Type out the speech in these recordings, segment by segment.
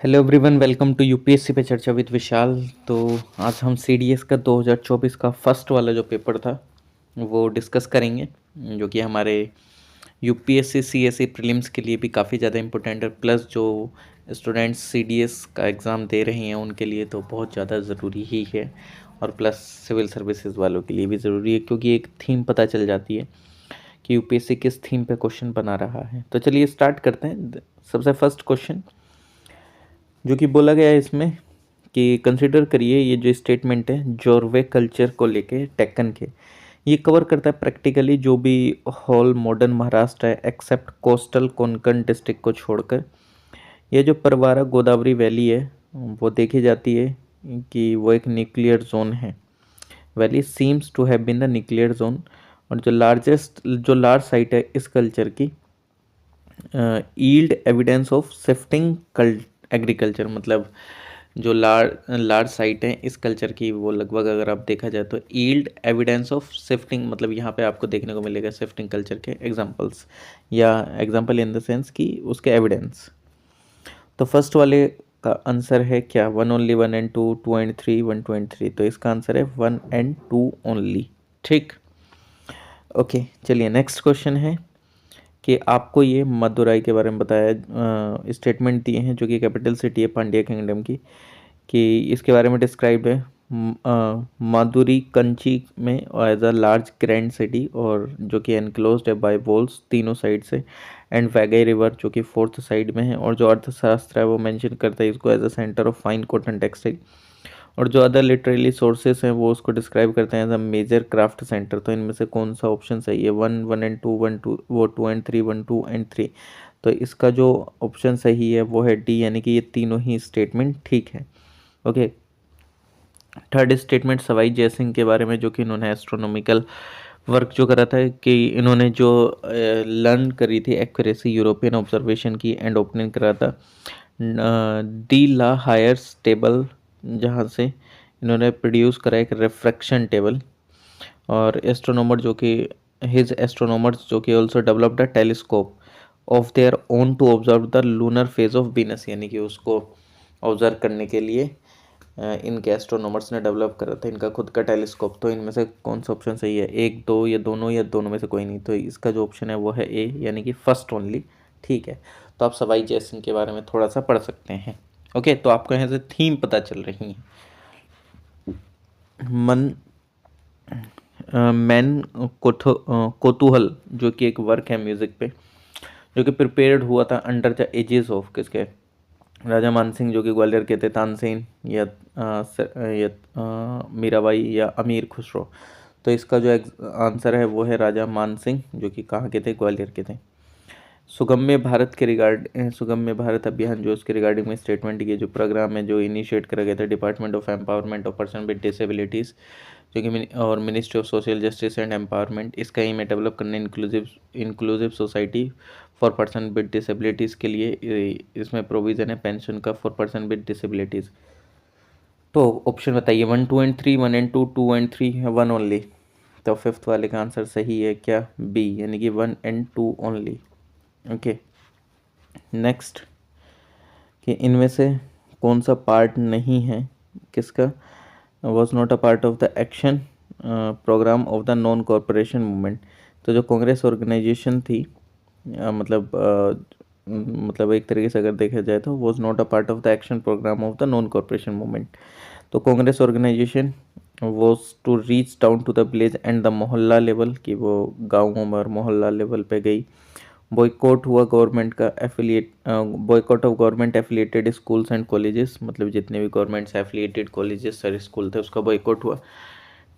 Hello everyone, welcome to UPSC पे चर्चा with विशाल। तो आज हम सीडीएस का 2024 का फर्स्ट वाला जो पेपर था वो डिस्कस करेंगे, जो कि हमारे यूपीएससी सीएसई प्रीलिम्स के लिए भी काफ़ी ज़्यादा इम्पोर्टेंट है। प्लस जो स्टूडेंट्स सीडीएस का एग्ज़ाम दे रहे हैं उनके लिए तो बहुत ज़्यादा ज़रूरी ही है, और प्लस सिविल सर्विसेज वालों के लिए भी ज़रूरी है, क्योंकि एक थीम पता चल जाती है कि यूपीएससी किस थीम पे क्वेश्चन बना रहा है। तो चलिए स्टार्ट करते हैं। सबसे फर्स्ट क्वेश्चन जो कि बोला गया है इसमें कि कंसिडर करिए, ये जो स्टेटमेंट है जोरवे कल्चर को लेके टेक्कन के, ये कवर करता है प्रैक्टिकली जो भी होल मॉडर्न महाराष्ट्र है एक्सेप्ट कोस्टल कोंकण डिस्ट्रिक्ट को छोड़कर। ये जो परवारा गोदावरी वैली है वो देखी जाती है कि वो एक न्यूक्लियर जोन है। Valley seems to have been the nuclear zone. और जो लार्ज साइट है इस कल्चर की yield evidence of shifting agriculture, मतलब जो लार्ज साइट है इस कल्चर की वो लगभग अगर आप देखा जाए तो ईल्ड एविडेंस ऑफ शिफ्टिंग, मतलब यहाँ पे आपको देखने को मिलेगा शिफ्टिंग कल्चर के एग्जांपल्स, या एग्जांपल इन द सेंस कि उसके एविडेंस। तो फर्स्ट वाले का आंसर है क्या? 1 ओनली, 1 एंड 2, 2 एंड 3, 1, 2 एंड 3। तो इसका आंसर है 1 एंड 2 ओनली। ठीक, ओके। चलिए नेक्स्ट क्वेश्चन है कि आपको ये मदुराई के बारे में बताया, स्टेटमेंट दिए हैं जो कि कैपिटल सिटी है पांड्या किंगडम की, कि इसके बारे में डिस्क्राइब्ड है मादुरी कंची में as a large grand city, और जो कि एनक्लोज्ड है बाय वॉल्स तीनों साइड से, एंड वैगई रिवर जो कि फोर्थ साइड में है, और जो अर्थशास्त्र है वो मेंशन करता है इसको as a centre of fine cotton textile, और जो अदर लिटरेली सोर्सेस हैं वो उसको डिस्क्राइब करते हैं as a major craft centre. तो इनमें से कौन सा ऑप्शन सही है? 1, 1 एंड 2, 1, 2, वो 2 एंड 3, 1, 2 एंड 3। तो इसका जो ऑप्शन सही है वो है डी, यानी कि ये तीनों ही स्टेटमेंट ठीक है। Okay, third statement Sawai Jai Singh के बारे में, जो कि इन्होंने एस्ट्रोनॉमिकल वर्क जो करा था, कि इन्होंने जो लर्न करी थी एक्यूरेसी यूरोपियन ऑब्जर्वेशन की, एंड ओपनिंग करा था डी ला हायर्स टेबल, जहाँ से इन्होंने प्रोड्यूस करा एक रिफ्रैक्शन टेबल। और एस्ट्रोनॉमर जो कि हिज एस्ट्रोनॉमर्स जो कि also developed a telescope of their own to observe the lunar phase of Venus, यानी कि उसको ऑब्जर्व करने के लिए इनके एस्ट्रोनॉमर्स ने डेवलप करा था इनका खुद का टेलीस्कोप। तो इनमें से कौन सा ऑप्शन सही है? 1, 2 या दोनों में से कोई नहीं। तो इसका जो ऑप्शन है वो है ए, यानी कि फर्स्ट ओनली। ठीक है, तो आप सवाई जयसिंह के बारे में थोड़ा सा पढ़ सकते हैं। ओके, तो आपको यहाँ से थीम पता चल रही है। मन मैन कोतूहल जो कि एक वर्क है म्यूज़िक पे, जो कि प्रिपेयर्ड हुआ था अंडर द एजेस ऑफ किसके? राजा मानसिंह जो कि ग्वालियर के थे, तानसेन या मीराबाई या अमीर खुसरो। तो इसका जो आंसर है वो है राजा मानसिंह, जो कि कहाँ के थे? ग्वालियर के थे। सुगम्य भारत अभियान जो उसके रिगार्डिंग में स्टेटमेंट की, जो प्रोग्राम है जो इनिशिएट करा गया था department of empowerment of person with disabilities, जो कि और ministry of social justice and empowerment, इसका एम है डेवलप करने inclusive society for person with disabilities के लिए। इसमें प्रोविज़न है पेंशन का फॉर पर्सन विद डिसेबिलिटीज़। तो ऑप्शन बताइए, 1, 2 एंड 3, 1 एंड 2, 2 एंड 3, 1 ओनली। तो फिफ्थ वाले का आंसर सही है क्या? बी, यानी कि 1 एंड 2 ओनली। ओके, नेक्स्ट, कि इनमें से कौन सा पार्ट नहीं है किसका? Was not a part of the action programme of the non corporation movement. तो जो कांग्रेस ऑर्गेनाइजेशन थी, मतलब एक तरीके से अगर देखा जाए तो was not a part of the action programme of the non corporation movement. तो Congress organisation was to reach down to the village and the mohalla level, कि वो गाँव और मोहल्ला लेवल पे गई। बॉयकॉट हुआ गवर्नमेंट का boycott of government affiliated schools and colleges, मतलब जितने भी गवर्नमेंट से एफिलिएटेड कॉलेजेस सर स्कूल थे उसका बॉयकॉट हुआ।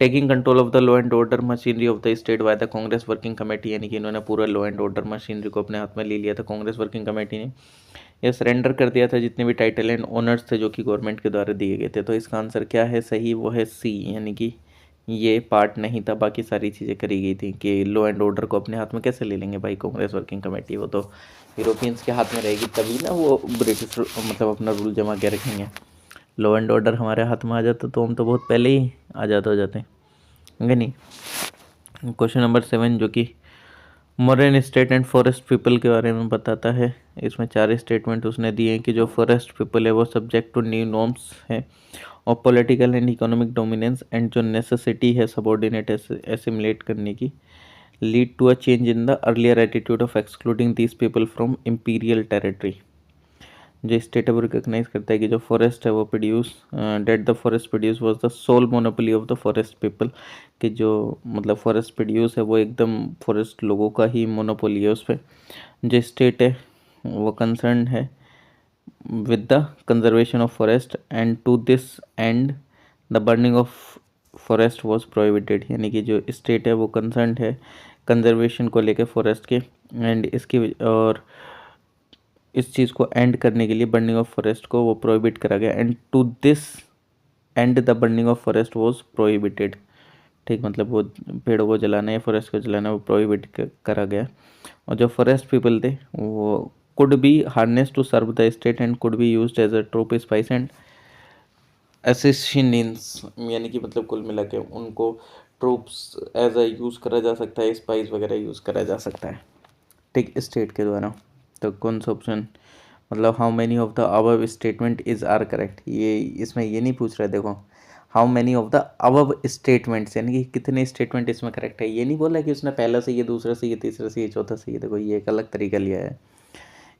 Taking control of the law and order machinery of the state by the Congress working committee, यानी कि इन्होंने पूरा लॉ एंड ऑर्डर मशीनरी को अपने हाथ में ले लिया था कांग्रेस वर्किंग कमेटी ने। यह सरेंडर कर दिया था जितने भी टाइटल एंड ऑनर्स थे जो कि गवर्नमेंट के द्वारा दिए गए थे। तो इसका आंसर क्या है सही? वो है सी, यानी कि ये पार्ट नहीं था, बाकी सारी चीज़ें करी गई थी। कि लॉ एंड ऑर्डर को अपने हाथ में कैसे ले लेंगे भाई कांग्रेस वर्किंग कमेटी, वो तो यूरोपियंस के हाथ में रहेगी तभी ना वो ब्रिटिश मतलब अपना रूल जमा के रखेंगे। लॉ एंड ऑर्डर हमारे हाथ में आ जाता तो हम तो बहुत पहले ही आज़ाद हो जाते हैं, नहीं? क्वेश्चन नंबर 7 जो कि modern state and forest people के बारे में बताता है। इसमें 4 स्टेटमेंट उसने दिए हैं कि जो फॉरेस्ट पीपल है वो सब्जेक्ट टू न्यू नॉर्म्स है और political and economic dominance and जो नेसेसिटी है सबॉर्डिनेट एसिमुलेट करने की lead to a change in the earlier attitude of excluding these people from imperial territory. जो स्टेट है वो रिकोगनाइज करता है कि जो फॉरेस्ट है वो produce that the forest produce was the sole monopoly of the forest people, कि जो मतलब फॉरेस्ट प्रोड्यूस है वो एकदम फॉरेस्ट लोगों का ही मोनोपोली है उस पर। जो स्टेट है वो कंसर्न है with the conservation of forest and to this end the burning of forest was prohibited, यानी कि जो स्टेट है वो कंसर्न है कंजर्वेशन को लेकर फॉरेस्ट के एंड इसकी और इस चीज़ को एंड करने के लिए बर्निंग ऑफ फॉरेस्ट को वो प्रोहिबिट करा गया and to this end the burning of forest was prohibited. ठीक, मतलब वो पेड़ों को जलाना या फॉरेस्ट को जलाना वो प्रोहिबिट करा गया। और जो फॉरेस्ट पीपल थे वो could be harness to serve the state and could be used as a troop spies and assassins, यानी कि मतलब कुल मिला के उनको ट्रूप्स एज अ यूज़ करा जा सकता है, स्पाइस वगैरह यूज़ करा जा सकता है, ठीक, स्टेट के द्वारा। तो कौन सा ऑप्शन, मतलब how many of the above statement is are correct, ये इसमें ये नहीं पूछ रहा है। देखो how many of the above statements, यानी कि कितने स्टेटमेंट इसमें करेक्ट है, ये नहीं बोला कि उसने पहला से ये, दूसरा से ये, तीसरा से ये, चौथा से ये। देखो ये एक अलग तरीका लिया है।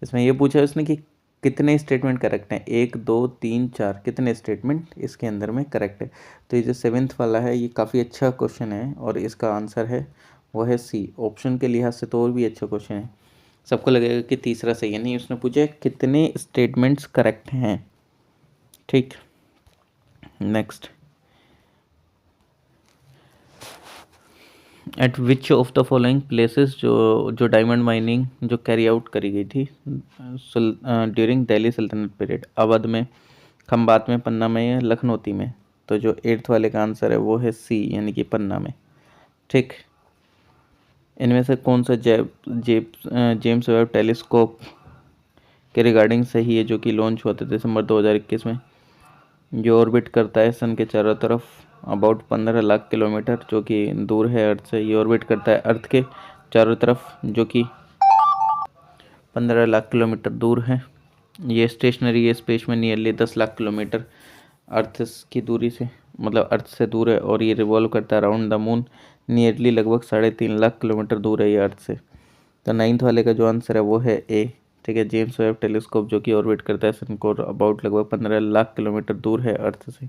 इसमें ये पूछा है उसने कि कितने स्टेटमेंट करेक्ट हैं, 1 2 3 4, कितने स्टेटमेंट इसके अंदर में करेक्ट है। तो ये जो 7th वाला है ये काफ़ी अच्छा क्वेश्चन है और इसका आंसर है वो है सी। ऑप्शन के लिहाज से तो और भी अच्छा क्वेश्चन है। सबको लगेगा कि तीसरा सही है, नहीं, उसने पूछा कितने स्टेटमेंट्स करेक्ट हैं। ठीक, next, eight which of the following places जो डायमंड माइनिंग जो कैरी आउट करी गई थी ड्यूरिंग दिल्ली सल्तनत पीरियड, अवध में, खंबात में, पन्ना में या लखनौती में। तो जो 8th वाले का आंसर है वो है सी, यानी कि पन्ना में। ठीक, इनमें से कौन सा जेम्स वेब टेलीस्कोप के रिगार्डिंग सही है, जो कि लॉन्च हुआ था दिसंबर 2021 में, जो ऑर्बिट करता है सन के चारों तरफ अबाउट 15 लाख किलोमीटर, जो कि दूर है अर्थ से। ये ऑर्बिट करता है अर्थ के चारों तरफ, जो कि 15 लाख किलोमीटर दूर है। ये स्टेशनरी है स्पेस में नियरली 10 लाख किलोमीटर अर्थ की दूरी से, मतलब अर्थ से दूर है। और ये रिवॉल्व करता है अराउंड द मून नियरली लगभग 3.5 लाख किलोमीटर दूर है ये अर्थ से। तो 9th वाले का जो आंसर है वो है ए। ठीक है, जेम्स वेब टेलीस्कोप जो कि ऑर्बिट करता है सन को अबाउट लगभग 15 लाख किलोमीटर दूर है अर्थ से।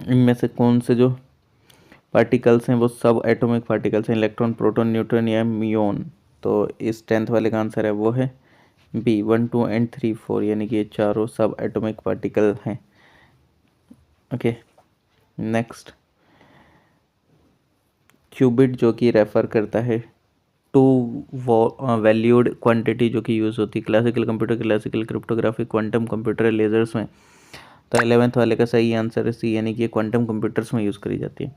इनमें से कौन से जो पार्टिकल्स हैं वो सब एटॉमिक पार्टिकल्स हैं, इलेक्ट्रॉन, प्रोटॉन, न्यूट्रॉन या म्यून। तो इस 10th वाले का आंसर है वो है बी, 1 2 एंड 3 4, यानी कि ये चारों सब एटॉमिक पार्टिकल हैं। ओके, नेक्स्ट, क्यूबिट जो कि रेफर करता है टू वैल्यूड क्वांटिटी जो कि यूज़ होती है classical computer, classical cryptography, quantum computer, lasers में। तो 11th वाले का सही आंसर है सी, यानी कि क्वांटम कंप्यूटर्स में यूज़ करी जाती है।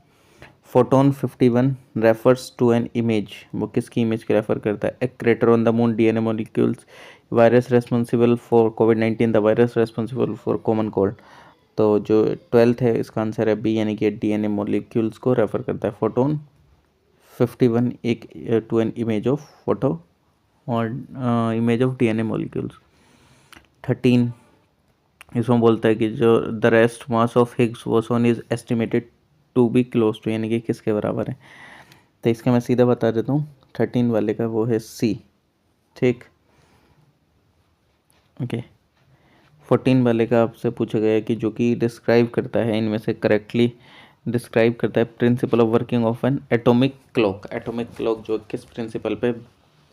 Photon 51 refers to an image, वो किसकी इमेज को रेफर करता है, a crater on the moon, DNA molecules, virus responsible for कोविड-19, the virus responsible for common cold. तो जो 12th है इसका आंसर है बी, यानी कि डीएनए मॉलिक्यूल्स को रेफर करता है। फोटोन 51 एक to an image of photo और इमेज ऑफ डीएनए मॉलिक्यूल्स। 13 इसमें बोलता है कि जो the rest mass of Higgs boson is estimated to be close to, यानी कि किसके बराबर है। तो इसका मैं सीधा बता देता हूँ, 13 वाले का वो है सी। ठीक, ओके, 14 वाले का आपसे पूछा गया है कि जो कि डिस्क्राइब करता है इनमें से करेक्टली डिस्क्राइब करता है principle of working of N atomic clock. Atomic clock जो किस प्रिंसिपल पे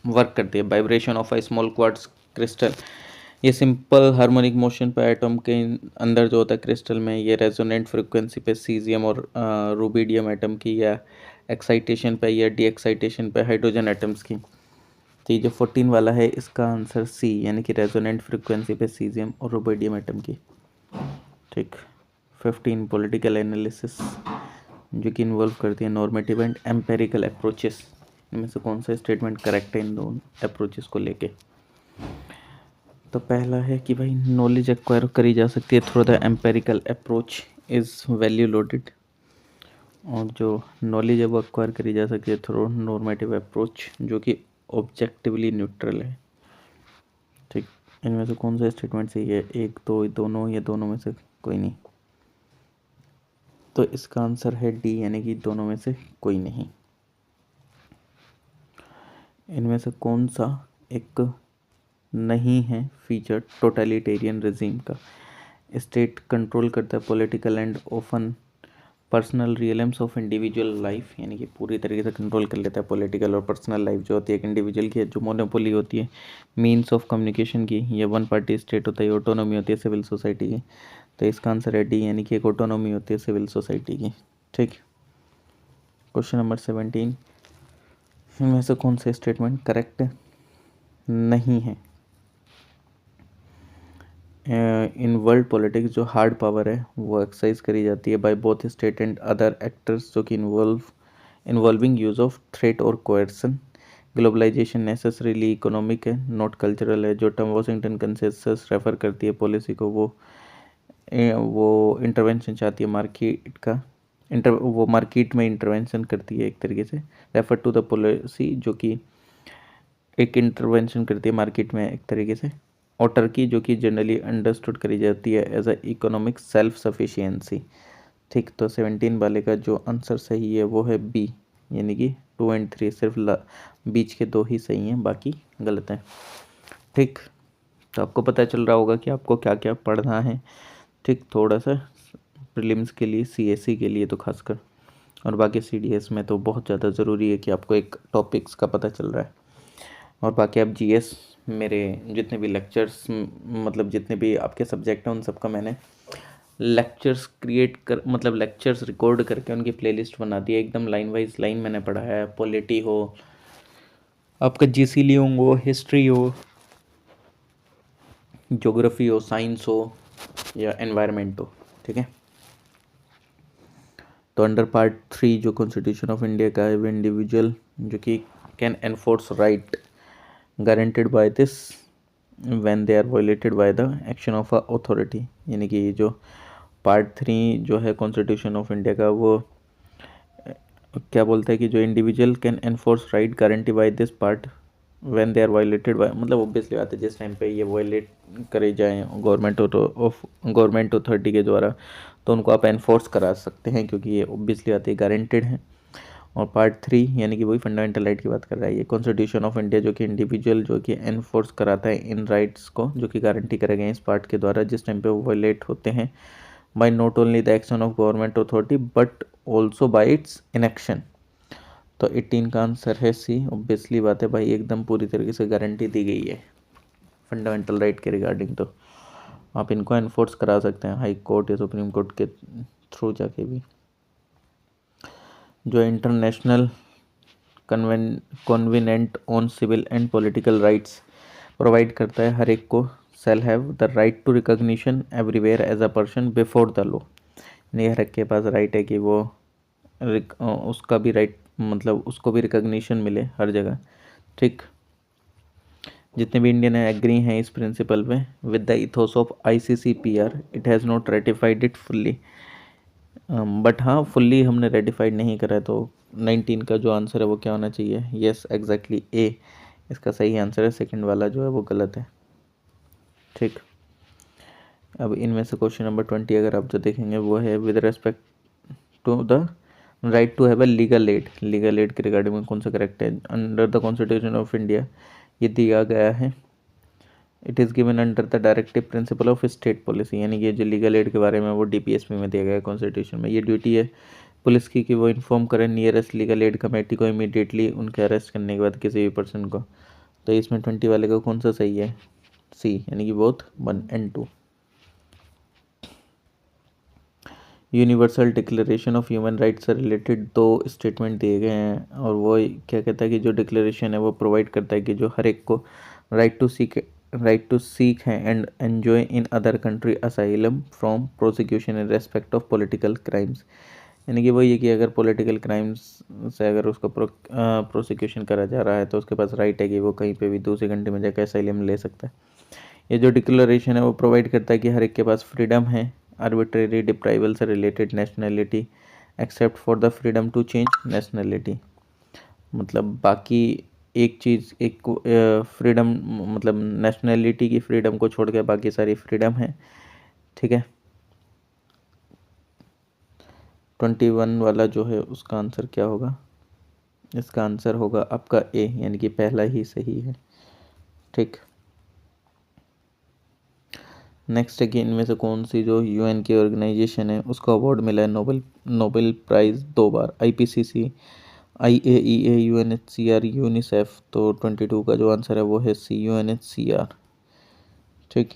वर्क करती है, vibration of a small quartz crystal, ये सिंपल हार्मोनिक मोशन पे एटम के अंदर जो होता है क्रिस्टल में, ये रेजोनेंट फ्रिक्वेंसी पे सीजियम और रूबिडियम एटम की, या एक्साइटेशन पे या डी एक्साइटेशन पे हाइड्रोजन एटम्स की। तो ये जो 14 वाला है इसका आंसर सी, यानी कि रेजोनेंट फ्रिक्वेंसी पे सीजियम और रूबिडियम एटम की। ठीक, 15 पॉलिटिकल एनालिसिस जो कि इन्वॉल्व करती है नॉर्मेटिव एंड एम्पेरिकल अप्रोचेस। इनमें से कौन सा स्टेटमेंट करेक्ट है इन दोनों अप्रोचेस को लेके। तो पहला है कि भाई नॉलेज एक्वायर करी जा सकती है through the empirical approach is value loaded. और जो नॉलेज है वो एक्वायर करी जा सकती है थ्रू नॉर्मेटिव अप्रोच जो कि ऑब्जेक्टिवली न्यूट्रल है। ठीक, इनमें से कौन सा स्टेटमेंट सही है? एक, दो, दोनों, या दोनों में से कोई नहीं? तो इसका आंसर है डी, यानी कि दोनों में से कोई नहीं। इनमें से कौन सा एक नहीं है फीचर टोटलिटेरियन रिजीम का? स्टेट कंट्रोल करता है political and often personal realms of individual life, यानी कि पूरी तरीके से कंट्रोल कर लेता है पॉलिटिकल और पर्सनल लाइफ जो होती है एक इंडिविजुअल की, जो मोनोपोली होती है मीन्स ऑफ कम्युनिकेशन की, ये वन पार्टी स्टेट होता है, ऑटोनॉमी होती है सिविल सोसाइटी की। तो इसका आंसर है डी, यानी कि एक ऑटोनॉमी होती है सिविल सोसाइटी की। ठीक, क्वेश्चन नंबर 17, इनमें से कौन से स्टेटमेंट करेक्ट नहीं है? इन वर्ल्ड पॉलिटिक्स जो हार्ड पावर है वो एक्सरसाइज करी जाती है by both state and other actors, जो कि इन्वॉल्विंग यूज ऑफ थ्रेट और कोएर्सन। ग्लोबलाइजेशन नेसेसरीली इकोनॉमिक है, नॉट कल्चरल है। जो टर्म वाशिंगटन कंसेंसस रेफर करती है पॉलिसी को, वो इंटरवेंशन चाहती है मार्केट का, वो मार्केट में इंटरवेंशन करती है एक तरीके से। रेफर टू द पॉलिसी जो कि एक इंटरवेंशन करती है मार्केट में एक तरीके से। और टर्की जो कि जनरली अंडरस्टूड करी जाती है as a economic self sufficiency. ठीक, तो 17 वाले का जो आंसर सही है वो है बी, यानी कि 2 और 3 सिर्फ बीच के 2 ही सही हैं, बाकी गलत हैं। ठीक, तो आपको पता चल रहा होगा कि आपको क्या क्या पढ़ना है। ठीक, थोड़ा सा प्रीलिम्स के लिए, सीएससी के लिए तो खासकर, और बाकी सीडीएस में तो बहुत ज़्यादा ज़रूरी है कि आपको एक टॉपिक्स का पता चल रहा है। और बाकी आप जीएस, मेरे जितने भी लेक्चर्स, मतलब जितने भी आपके सब्जेक्ट हैं उन सब का मैंने लेक्चर्स क्रिएट कर, मतलब लेक्चर्स रिकॉर्ड करके उनकी प्लेलिस्ट बना दी है, एकदम लाइन वाइज लाइन मैंने पढ़ा है। पॉलिटी हो, आपका जीसी लियोंग हो, हिस्ट्री हो, ज्योग्राफी हो, साइंस हो, या एनवायरनमेंट हो। ठीक है, तो अंडर पार्ट 3 जो कॉन्स्टिट्यूशन ऑफ इंडिया का है, वो इंडिविजुअल जो कि can enforce right guaranteed by this when they are violated by the action of a authority, यानी कि जो पार्ट 3 जो है कॉन्स्टिट्यूशन ऑफ इंडिया का, वो क्या बोलता है कि जो individual can enforce right guarantee by this part when they are violated by, मतलब ऑब्वियसली बात है जिस टाइम पे ये वायलेट करे जाएँ गवर्नमेंट अथॉरिटी के द्वारा, तो उनको आप एनफोर्स करा सकते हैं, क्योंकि ये ऑब्वियसली बात है गारंटेड है। और पार्ट 3 यानी कि वही फंडामेंटल राइट की बात कर रहा है ये कॉन्स्टिट्यूशन ऑफ इंडिया, जो कि इंडिविजुअल जो कि एनफोर्स कराता है इन राइट्स को, जो कि गारंटी करे गए इस पार्ट के द्वारा जिस टाइम पे वो वायलेट होते हैं by not only the action of government authority but also by its inaction. तो 18 का आंसर है सी, ऑब्वियसली बात है भाई, एकदम पूरी तरीके से गारंटी दी गई है फंडामेंटल राइट के रिगार्डिंग। तो आप इनको एनफोर्स करा सकते हैं हाई कोर्ट या सुप्रीम कोर्ट के थ्रू जाके भी। जो international covenant on civil and political rights provide करता है हर एक को shall have the right to recognition everywhere as a person before the law, यानी हर एक के पास राइट है कि वो उसका भी राइट, मतलब उसको भी रिकॉग्निशन मिले हर जगह। ठीक, जितने भी इंडियन एग्री हैं इस प्रिंसिपल पे with the ethos of ICCPR, it has not ratified it fully, but हाँ फुल्ली हमने रेटिफाइड नहीं करा है। तो 19 का जो आंसर है वो क्या होना चाहिए? यस, एग्जैक्टली ए इसका सही आंसर है, सेकंड वाला जो है वो गलत है। ठीक, अब इनमें से क्वेश्चन नंबर 20 अगर आप जो देखेंगे वो है with respect to the right to have a legal aid, legal aid के रिगार्डिंग में कौन सा करेक्ट है? Under the constitution of India ये दिया गया है, it is given under the directive principle of state policy, यानी कि जो लीगल एड के बारे में वो DPSP में दिया गया है कॉन्स्टिट्यूशन में। ये ड्यूटी है पुलिस की कि वो इन्फॉर्म करें नियरेस्ट लीगल एड कमेटी को इमीडिएटली उनके अरेस्ट करने के बाद किसी भी पर्सन को। तो इसमें 20 वाले का कौन सा सही है? सी, यानी कि बोथ 1 और 2। Universal declaration of human rights से रिलेटेड 2 स्टेटमेंट दिए गए हैं, और वो क्या कहता है कि जो डिक्लेरेशन है वो प्रोवाइड करता है कि जो हर एक को राइट टू सीक है and enjoy in other country asylum from prosecution in respect of political crimes, यानी कि वही है कि अगर पॉलिटिकल क्राइम्स से अगर उसको प्रोसिक्यूशन करा जा रहा है तो उसके पास राइट है कि वो कहीं पे भी दूसरी कंट्री में जाकर असाइलम ले सकता है। ये जो डिक्लेरेशन है वो प्रोवाइड करता है कि हर एक के पास फ्रीडम है आर्बिट्रेरी डिप्राइवल से related nationality except for the freedom to change nationality. मतलब बाकी एक चीज़, एक फ्रीडम, मतलब नेशनलिटी की फ्रीडम को छोड़ के बाकी सारी फ्रीडम है, ठीक है। 21 वाला जो है उसका आंसर क्या होगा? इसका आंसर होगा आपका ए, यानी कि पहला ही सही है, ठीक। नेक्स्ट है कि इनमें से कौन सी जो यूएन की ऑर्गेनाइजेशन है उसको अवार्ड मिला है नोबेल नोबेल प्राइज़ 2 बार? IPCC, IAEA, UNHCR, UNICEF. तो 22 का जो आंसर है वो है सी, UNHCR, ठीक।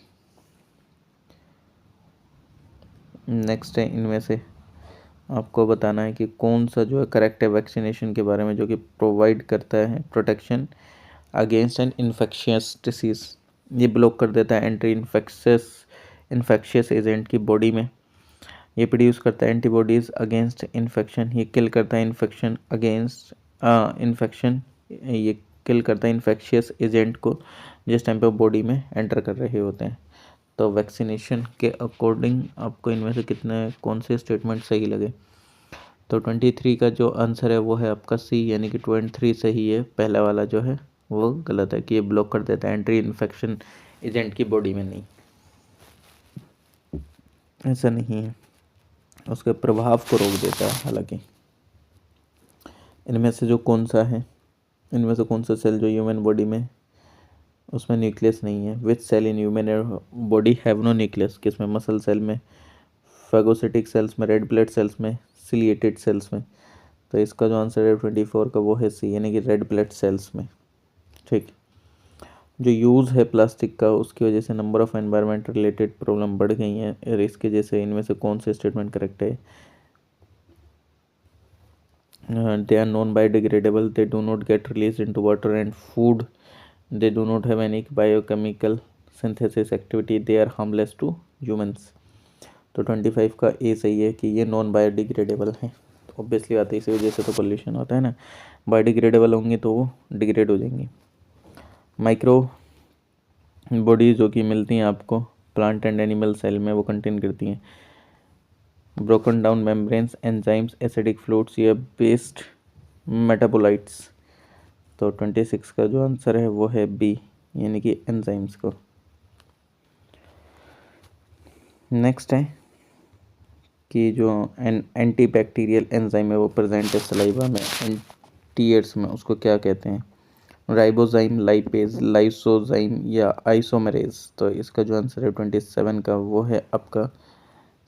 नेक्स्ट है इनमें से आपको बताना है कि कौन सा जो है करेक्ट है वैक्सीनेशन के बारे में, जो कि प्रोवाइड करता है protection against an infectious disease. ये ब्लॉक कर देता है एंट्री इन्फेक्शियस एजेंट की बॉडी में। ये प्रोड्यूस करता है एंटीबॉडीज़ अगेंस्ट इन्फेक्शन। ये किल करता है इन्फेक्शन। ये किल करता है इन्फेक्शियस एजेंट को जिस टाइम पे बॉडी में एंटर कर रहे होते हैं। तो वैक्सीनेशन के अकॉर्डिंग आपको इनमें से कितने कौन से स्टेटमेंट सही लगे? तो 23 का जो आंसर है वो है आपका सी, यानी कि 23 सही है। पहला वाला जो है वो गलत है कि ये ब्लॉक कर देता है एंट्री इन्फेक्शन एजेंट की बॉडी में। नहीं, ऐसा नहीं है, उसके प्रभाव को रोक देता है। हालांकि इनमें से जो कौन सा है, इनमें से कौन सा सेल जो ह्यूमन बॉडी में उसमें न्यूक्लियस नहीं है? Which cell in human body have no nucleus? किसमें? मसल सेल में, फेगोसिटिक सेल्स में, रेड ब्लड सेल्स में, सिलिएटेड सेल्स में। तो इसका जो आंसर है 24 का वो है सी, यानी कि रेड ब्लड सेल्स में, ठीक। जो यूज़ है प्लास्टिक का उसकी वजह से number of environment related problem बढ़ गई हैं, और इसके जैसे इनमें से कौन से स्टेटमेंट करेक्ट है? They are non biodegradable, they do not get release into water and food, they do not have any biochemical synthesis activity, they are harmless to humans. तो 25 का ए सही है कि ये नॉन बायोडिग्रेडेबल है। तो ऑब्वियसली बात है, इसी वजह से तो पोल्यूशन होता है ना। बायोडिग्रेडेबल होंगे तो वो डिग्रेड हो जाएंगी। माइक्रो बॉडी जो कि मिलती हैं आपको प्लांट एंड एनिमल सेल में, वो कंटेन करती हैं broken down membranes, enzymes, acidic fluids या बेस्ड मेटाबोलाइट्स। तो 26 का जो आंसर है वो है बी, यानी कि एंजाइम्स को। नेक्स्ट है कि जो एंटी बैक्टीरियल एंजाइम है वो प्रेजेंट है सलाइवा में, टीयर्स में, उसको क्या कहते हैं? राइबोजाइम, लाइपेज, लाइसोजाइम या आइसोमेरेज। तो इसका जो आंसर है 27 का वो है आपका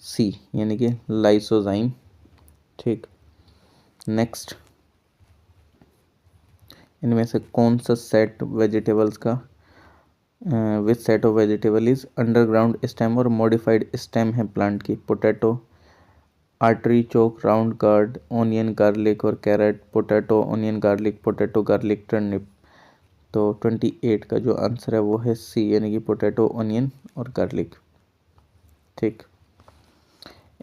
सी, यानी कि लाइसोजाइम, ठीक। नेक्स्ट, इनमें से कौन सा सेट वेजिटेबल्स का which set of vegetable is underground stem और मॉडिफाइड स्टेम है प्लांट की? Potato, artichoke, round gourd, onion, garlic और carrot. Potato, onion, garlic, potato, garlic, turnip. तो 28 का जो आंसर है वो है सी, यानी कि पोटैटो, ऑनियन और गार्लिक, ठीक।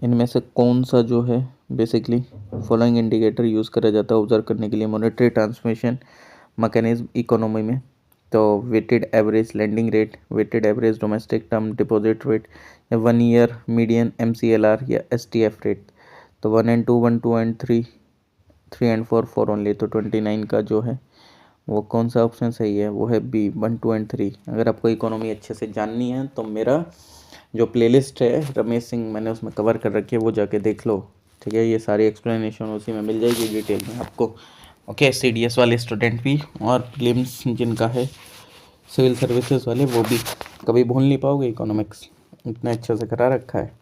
इनमें से कौन सा जो है बेसिकली फॉलोइंग इंडिकेटर यूज़ करा जाता है ऑब्जर्व करने के लिए मॉनेटरी ट्रांसमिशन मैकेनिज्म इकोनॉमी में? तो weighted average lending rate, weighted average domestic term deposit rate, या 1 ईयर मीडियन MCLR, या STF रेट। तो 1 and 2, 1, 2 and 3, 3 and 4, 4 ओनली। तो 29 का जो है वो कौन सा ऑप्शन सही है? वो है बी, 1, 2 and 3। अगर आपको इकोनॉमी अच्छे से जाननी है तो मेरा जो प्लेलिस्ट है रमेश सिंह, मैंने उसमें कवर कर रखी है, वो जाके देख लो, ठीक है। ये सारी एक्सप्लेनेशन उसी में मिल जाएगी डिटेल में आपको, ओके। CDS वाले स्टूडेंट भी और प्रीलिम्स जिनका है सिविल सर्विसेज वाले, वो भी कभी भूल नहीं पाओगे, इकोनॉमिक्स इतना अच्छे से करा रखा है,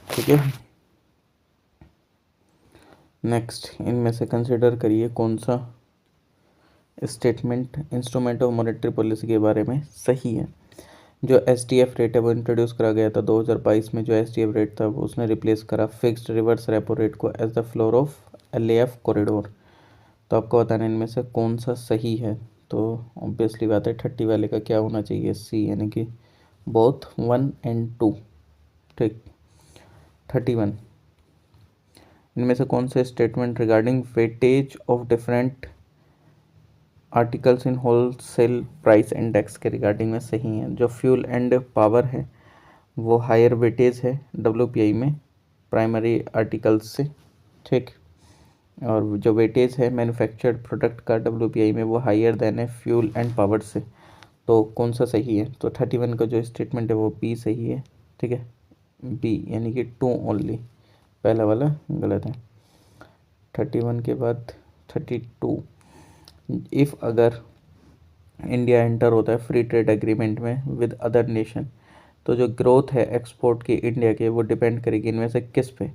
ठीक है। नेक्स्ट, इनमें से कंसिडर करिए कौन सा statement instrument of monetary policy के बारे में सही है। जो STF रेट है वो इंट्रोड्यूस करा गया था 2022 में। जो STF रेट था वो उसने रिप्लेस करा फिक्स्ड रिवर्स रेपो रेट को as the floor of LAF corridor. तो आपको बताना इनमें से कौन सा सही है। तो ऑब्वियसली बात है 30 वाले का क्या होना चाहिए? सी, यानी कि बोथ 1 and 2, ठीक। 31, इनमें से कौन से statement regarding weightage of different articles in wholesale price index के रिगार्डिंग में सही है? जो फ्यूल एंड पावर है वो हायर वेटेज है WPI में प्राइमरी आर्टिकल्स से, ठीक। और जो वेटेज है मैन्युफैक्चर्ड प्रोडक्ट का WPI में वो हायर देन है फ्यूल एंड पावर से। तो कौन सा सही है? तो 31 का जो स्टेटमेंट है वो बी सही है। ठीक है, बी यानी कि 2 ओनली, पहला वाला गलत है। 31 के बाद 32, इफ़ अगर इंडिया एंटर होता है फ्री ट्रेड एग्रीमेंट में विद अदर नेशन, तो जो ग्रोथ है एक्सपोर्ट की इंडिया के वो डिपेंड करेगी इनमें से किस पे?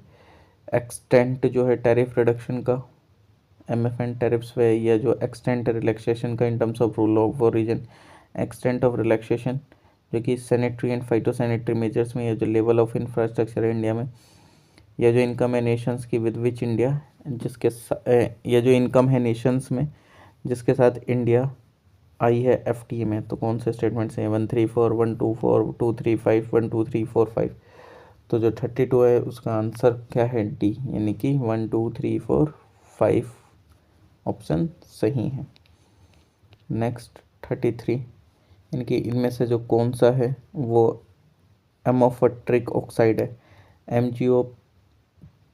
एक्सटेंट जो है टैरिफ रिडक्शन का MFN टैरिफ्स पे, या जो एक्सटेंट रिलैक्सेशन का in terms of rule of origin, extent of relaxation जो कि sanitary and phyto sanitary measures में, या जो लेवल ऑफ इंफ्रास्ट्रक्चर है इंडिया में, या जो इनकम है नेशंस की विद विच इंडिया, या जो इनकम है नेशंस में जिसके साथ इंडिया आई है FTA में। तो कौन से स्टेटमेंट से? 134, 124, 235, 12345। तो जो 32 है उसका आंसर क्या है? डी, यानी कि 1 2 3 4 5 ऑप्शन सही है। नेक्स्ट 33, इनकी इनमें से जो कौन सा है वो एमोफेट्रिक ऑक्साइड है? MgO,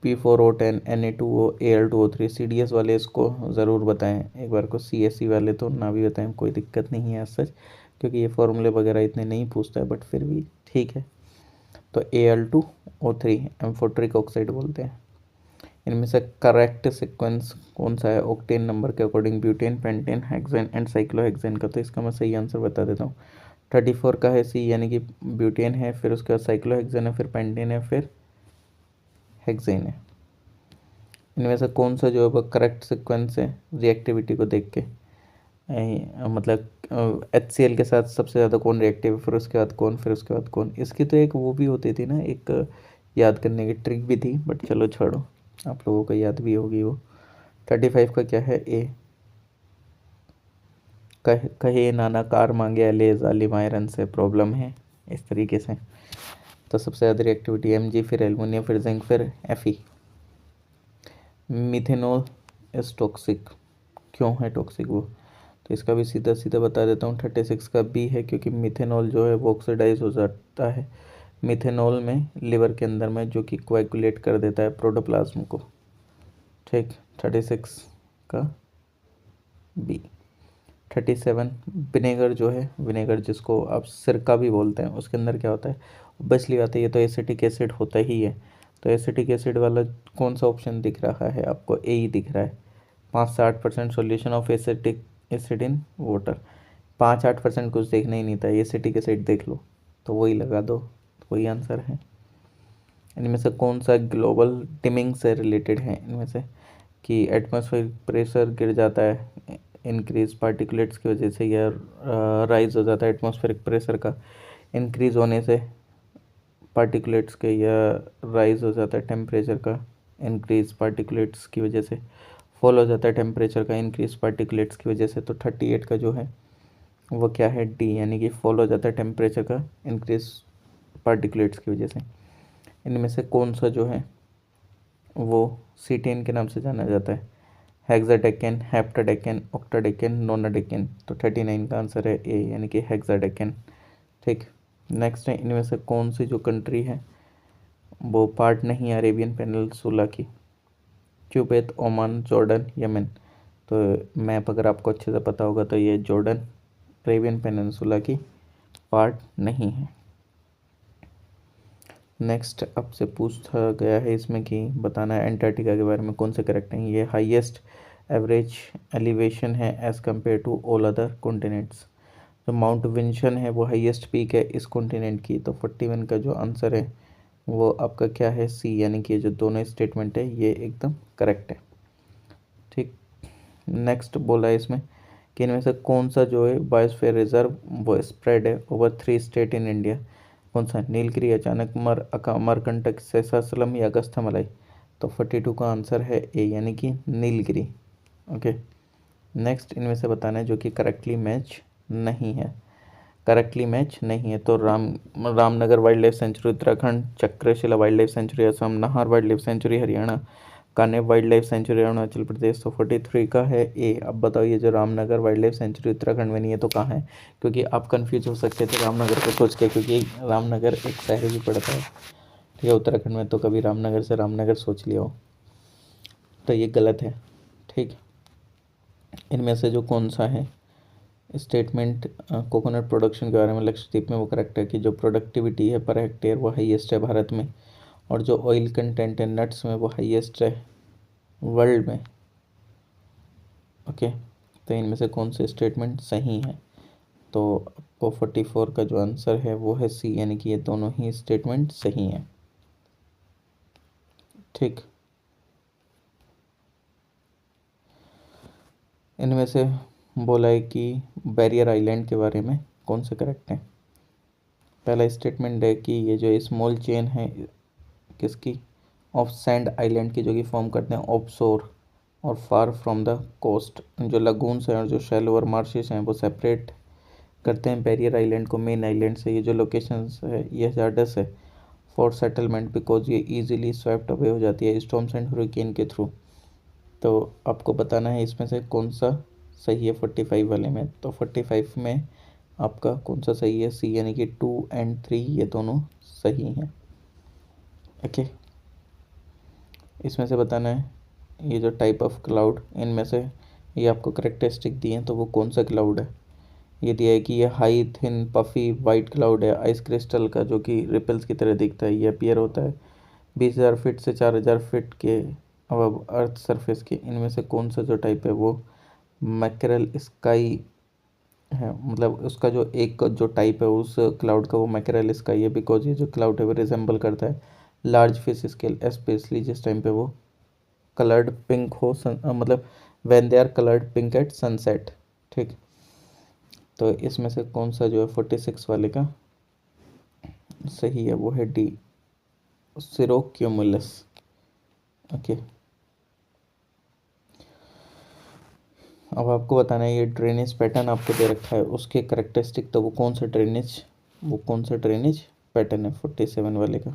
P4O10, Na2O, Al2O3। CDS वाले इसको ज़रूर बताएं एक बार को, CSE वाले तो ना भी बताएं, कोई दिक्कत नहीं है सच, क्योंकि ये फॉर्मूले वगैरह इतने नहीं पूछता है, बट फिर भी ठीक है। तो Al2O3 एम्फोट्रिक ऑक्साइड बोलते हैं। इनमें से करेक्ट सीक्वेंस कौन सा है ऑक्टेन नंबर के according? Butane, pentane, hexane and cyclohexane का। तो इसका मैं सही आंसर बता देता हूँ। 34 का है सी, यानी कि ब्यूटेन है, फिर उसके बाद साइक्लोहेक्सेन है, फिर पेंटेन है, फिर हेक्सेन है। इनमें से कौन सा जो है वो करेक्ट सीक्वेंस है रिएक्टिविटी को देख के? मतलब HCl के साथ सबसे ज़्यादा कौन रिएक्टिव है, फिर उसके बाद कौन, फिर उसके बाद कौन? इसकी तो एक वो भी होती थी ना, एक याद करने की ट्रिक भी थी, बट चलो छोड़ो, आप लोगों को याद भी होगी वो। 35 का क्या है? ए, कहे नाना कार मांगे अले जालिम आयरन से प्रॉब्लम है, इस तरीके से। तो सबसे ज़्यादा रिएक्टिविटी Mg, फिर एल्युमिनियम, फिर जिंक, फिर Fe। मिथेनॉल इज टॉक्सिक, क्यों है टॉक्सिक वो? तो इसका भी सीधा सीधा बता देता हूँ। 36 का बी है, क्योंकि मिथेनॉल जो है वो ऑक्सीडाइज हो जाता है मिथेनॉल में लिवर के अंदर में, जो कि कोएगुलेट कर देता है प्रोटोप्लाज्म को। ठीक, 36 का बी। 37, विनेगर जो है, विनेगर जिसको आप सिरका भी बोलते हैं, उसके अंदर क्या होता है? ऑब्वियसली बात है, ये तो एसिटिक एसिड होता ही है। तो एसिटिक एसिड वाला कौन सा ऑप्शन दिख रहा है आपको? ए ही दिख रहा है। 5 से 8% solution of acetic acid in water. 5-8% कुछ देखना ही नहीं था, एसिटिक एसिड देख लो, तो वही लगा दो, तो वही आंसर है। इनमें से कौन सा ग्लोबल डिमिंग से रिलेटेड है? इनमें से कि एटमॉस्फेरिक प्रेशर गिर जाता है इंक्रीज पार्टिकुलेट्स की वजह से, या राइज हो जाता है एटमॉस्फेरिक प्रेशर का इंक्रीज होने से पार्टिकुलेट्स के, या राइज हो जाता है टेम्परेचर का इंक्रीज पार्टिकुलेट्स की वजह से, फॉल हो जाता है टेम्परेचर का इंक्रीज पार्टिकुलेट्स की वजह से। तो 38 का जो है वो क्या है? डी, यानी कि फॉल हो जाता है टेम्परेचर का इंक्रीज पार्टिकुलेट्स की वजह से। इनमें से कौन सा जो है वो सीटेन के नाम से जाना जाता है? हेक्साडेकेन, हेप्टाडेकेन, ऑक्टाडेकेन, नोनाडेकेन। तो 39 का आंसर है ए, यानी कि हेक्साडेकेन। ठीक। नेक्स्ट है, इनमें से कौन सी जो कंट्री है वो पार्ट नहीं है अरेबियन पेनिनसुला की? क्यूबेत, ओमान, जॉर्डन, यमन। तो मैप अगर आपको अच्छे से पता होगा तो ये जॉर्डन अरेबियन पेनिनसुला की पार्ट नहीं है। नेक्स्ट आपसे पूछा गया है इसमें कि बताना है एंटार्क्टिका के बारे में कौन से करेक्ट हैं। ये हाईएस्ट एवरेज एलिवेशन है as compare to all other continents. जो माउंट विंशन है वो हाईएस्ट पीक है इस कॉन्टिनेंट की। तो 41 का जो आंसर है वो आपका क्या है? सी, यानी कि जो दोनों स्टेटमेंट है ये एकदम करेक्ट है। ठीक। नेक्स्ट बोला है इसमें कि इनमें से कौन सा जो है बायोस्फीयर रिजर्व वो स्प्रेड है ओवर 3 स्टेट इन इंडिया? कौन सा? नीलगिरी, अचानकमर, अमरकंटक, सैसासलम, या अगस्थ्यमलाई। तो 42 का आंसर है ए, यानी कि नीलगिरी। ओके। नेक्स्ट इनमें से बताना है जो कि करेक्टली मैच नहीं है। करेक्टली मैच नहीं है तो Ramnagar wild life sanctuary Uttarakhand, Chakrashila wild life sanctuary Assam, Nahar wild life sanctuary Haryana, Kanev wild life sanctuary Arunachal Pradesh. तो 43 का है ए। अब बताओ ये जो Ramnagar wild life sanctuary Uttarakhand में नहीं है तो कहाँ है? क्योंकि आप कंफ्यूज हो सकते थे रामनगर को सोच के, क्योंकि रामनगर एक शहर भी पड़ता है, ठीक है, उत्तराखंड में। तो कभी रामनगर से रामनगर सोच लिया हो। तो ये गलत है। ठीक, इनमें से जो कौन सा है स्टेटमेंट कोकोनट प्रोडक्शन के बारे में लक्षद्वीप में वो करेक्ट है कि जो प्रोडक्टिविटी है पर हेक्टेयर वो हाईएस्ट है भारत में, और जो ऑयल कंटेंट है नट्स में वो हाईएस्ट है वर्ल्ड में। ओके, तो इनमें से कौन से स्टेटमेंट सही है? तो आपको 44 का जो आंसर है वो है सी, यानी कि ये दोनों ही स्टेटमेंट सही हैं। ठीक, इनमें से बोला है कि बैरियर आइलैंड के बारे में कौन से करेक्ट है? पहला स्टेटमेंट है कि ये जो स्मॉल चेन है किसकी, ऑफ सैंड आइलैंड की, जो कि फॉर्म करते हैं ऑफशोर और फार फ्रॉम द कोस्ट। जो लगून्स हैं और जो शैलो और मार्शेस हैं वो सेपरेट करते हैं बैरियर आइलैंड को मेन आइलैंड से। ये जो लोकेशंस है ये हजार्डस है फॉर सेटलमेंट बिकॉज ये इजीली स्वेप्ट अवे हो जाती है स्टॉर्म्स एंड हरिकेन के थ्रू। तो आपको बताना है इसमें से कौन सा सही है 45 वाले में। तो 45 में आपका कौन सा सही है? सी, यानी कि 2 एंड 3 ये दोनों सही हैं। ओके, इसमें से बताना है ये जो टाइप ऑफ क्लाउड, इनमें से ये आपको करेक्टरिस्टिक दिए हैं तो वो कौन सा क्लाउड है? ये दिया है कि ये high thin puffy white cloud है आइस क्रिस्टल का, जो कि रिपल्स की तरह दिखता है। ये अपीयर होता है 20,000 फीट से 4,000 फीट के अब अर्थ सरफेस के। इनमें से कौन सा जो टाइप है वो मैकरल स्काई है, मतलब उसका जो एक जो टाइप है उस क्लाउड का वो मैकरल स्काई है, बिकॉज ये जो क्लाउड है वो रिजेंबल करता है लार्ज फिश स्केल, स्पेशली जिस टाइम पे वो कलर्ड पिंक हो मतलब when they are coloured pink at sunset. ठीक, तो इसमें से कौन सा जो है 46 वाले का सही है? वो है डी, सिरोक्यूमुलस। ओके, अब आपको बताना है ये ड्रेनेज पैटर्न आपको दे रखा है उसके करेक्टरिस्टिक, तो वो कौन सा ड्रेनेज पैटर्न है 47 वाले का?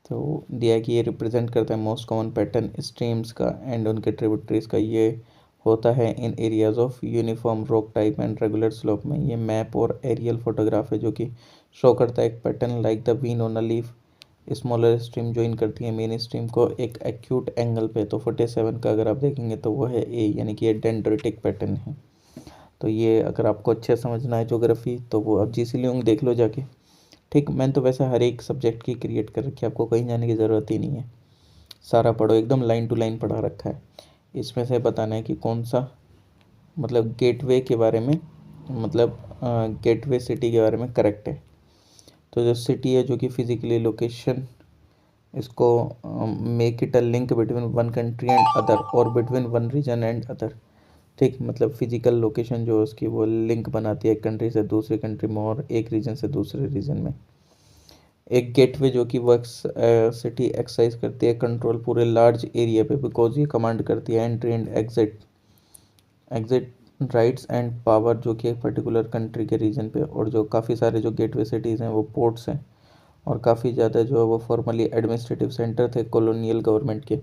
तो दिया है कि ये रिप्रेजेंट करता है मोस्ट कॉमन पैटर्न स्ट्रीम्स का एंड उनके ट्रिब्यूटरीज का। ये होता है in areas of uniform rock type and regular slope में। ये मैप और एरियल फोटोग्राफ है जो कि शो करता है एक pattern like the vein on a leaf. Smaller stream join करती है मेन स्ट्रीम को एक एक्यूट एंगल पे। तो 47 का अगर आप देखेंगे तो वो है ए, यानी कि ये डेंड्रिटिक पैटर्न है। तो ये अगर आपको अच्छे समझना है ज्योग्राफी तो वो आप जी सी लियोंग देख लो जाके। ठीक, मैंने तो वैसे हर एक सब्जेक्ट की क्रिएट कर रखी है, आपको कहीं जाने की ज़रूरत ही नहीं है, सारा पढ़ो, एकदम लाइन टू लाइन पढ़ा रखा है। इसमें से बताना है कि कौन सा मतलब गेटवे के बारे में, मतलब गेटवे सिटी के बारे में करेक्ट है। तो जो सिटी है जो कि फिजिकली लोकेशन, इसको make it a link between one country and other और between one region and other. ठीक, मतलब फिजिकल लोकेशन जो है उसकी वो लिंक बनाती है एक कंट्री से दूसरी कंट्री में और एक रीजन से दूसरे रीजन में। एक गेटवे जो कि वो सिटी एक्सरसाइज करती है कंट्रोल पूरे लार्ज एरिया पे, बिकॉज ये कमांड करती है entry and exit exit rights and power जो कि एक पर्टिकुलर कंट्री के रीजन पे। और जो काफ़ी सारे जो गेटवे सिटीज़ हैं वो पोर्ट्स हैं और काफ़ी ज़्यादा जो है वो फॉर्मली एडमिनिस्ट्रेटिव सेंटर थे कॉलोनियल गवर्नमेंट के।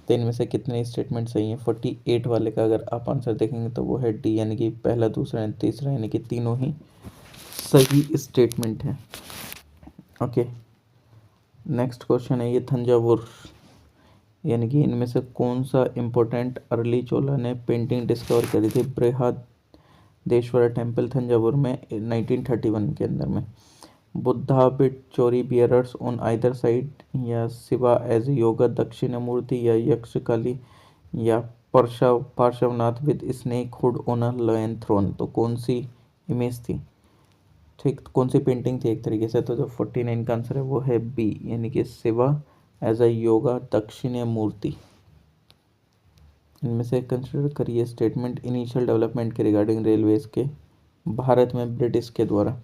तो इनमें से कितने स्टेटमेंट सही हैं? 48 वाले का अगर आप आंसर देखेंगे तो वो है डी, यानी कि पहला दूसरा एंड तीसरा, यानी कि तीनों ही सही स्टेटमेंट है। ओके, नेक्स्ट क्वेश्चन है ये थंजावुर, यानी कि इनमें से कौन सा इम्पोर्टेंट अर्ली चोला ने पेंटिंग डिस्कवर करी थी बृहदेश्वरा टेम्पल थंजावुर में 1931 के अंदर में? Buddha with chauri bearers on either side, या शिवा एज योगा दक्षिणामूर्ति, या यक्षकाली, या Parshvanath with snake hood on a lion throne. तो कौन सी इमेज थी? ठीक, कौन सी पेंटिंग थी एक तरीके से? तो जो 49 का आंसर है वो है बी, यानी कि शिवा एज अ योगा दक्षिणामूर्ति। इनमें से कंसिडर करिए स्टेटमेंट इनिशियल डेवलपमेंट के रिगार्डिंग रेलवेज के भारत में ब्रिटिश के द्वारा।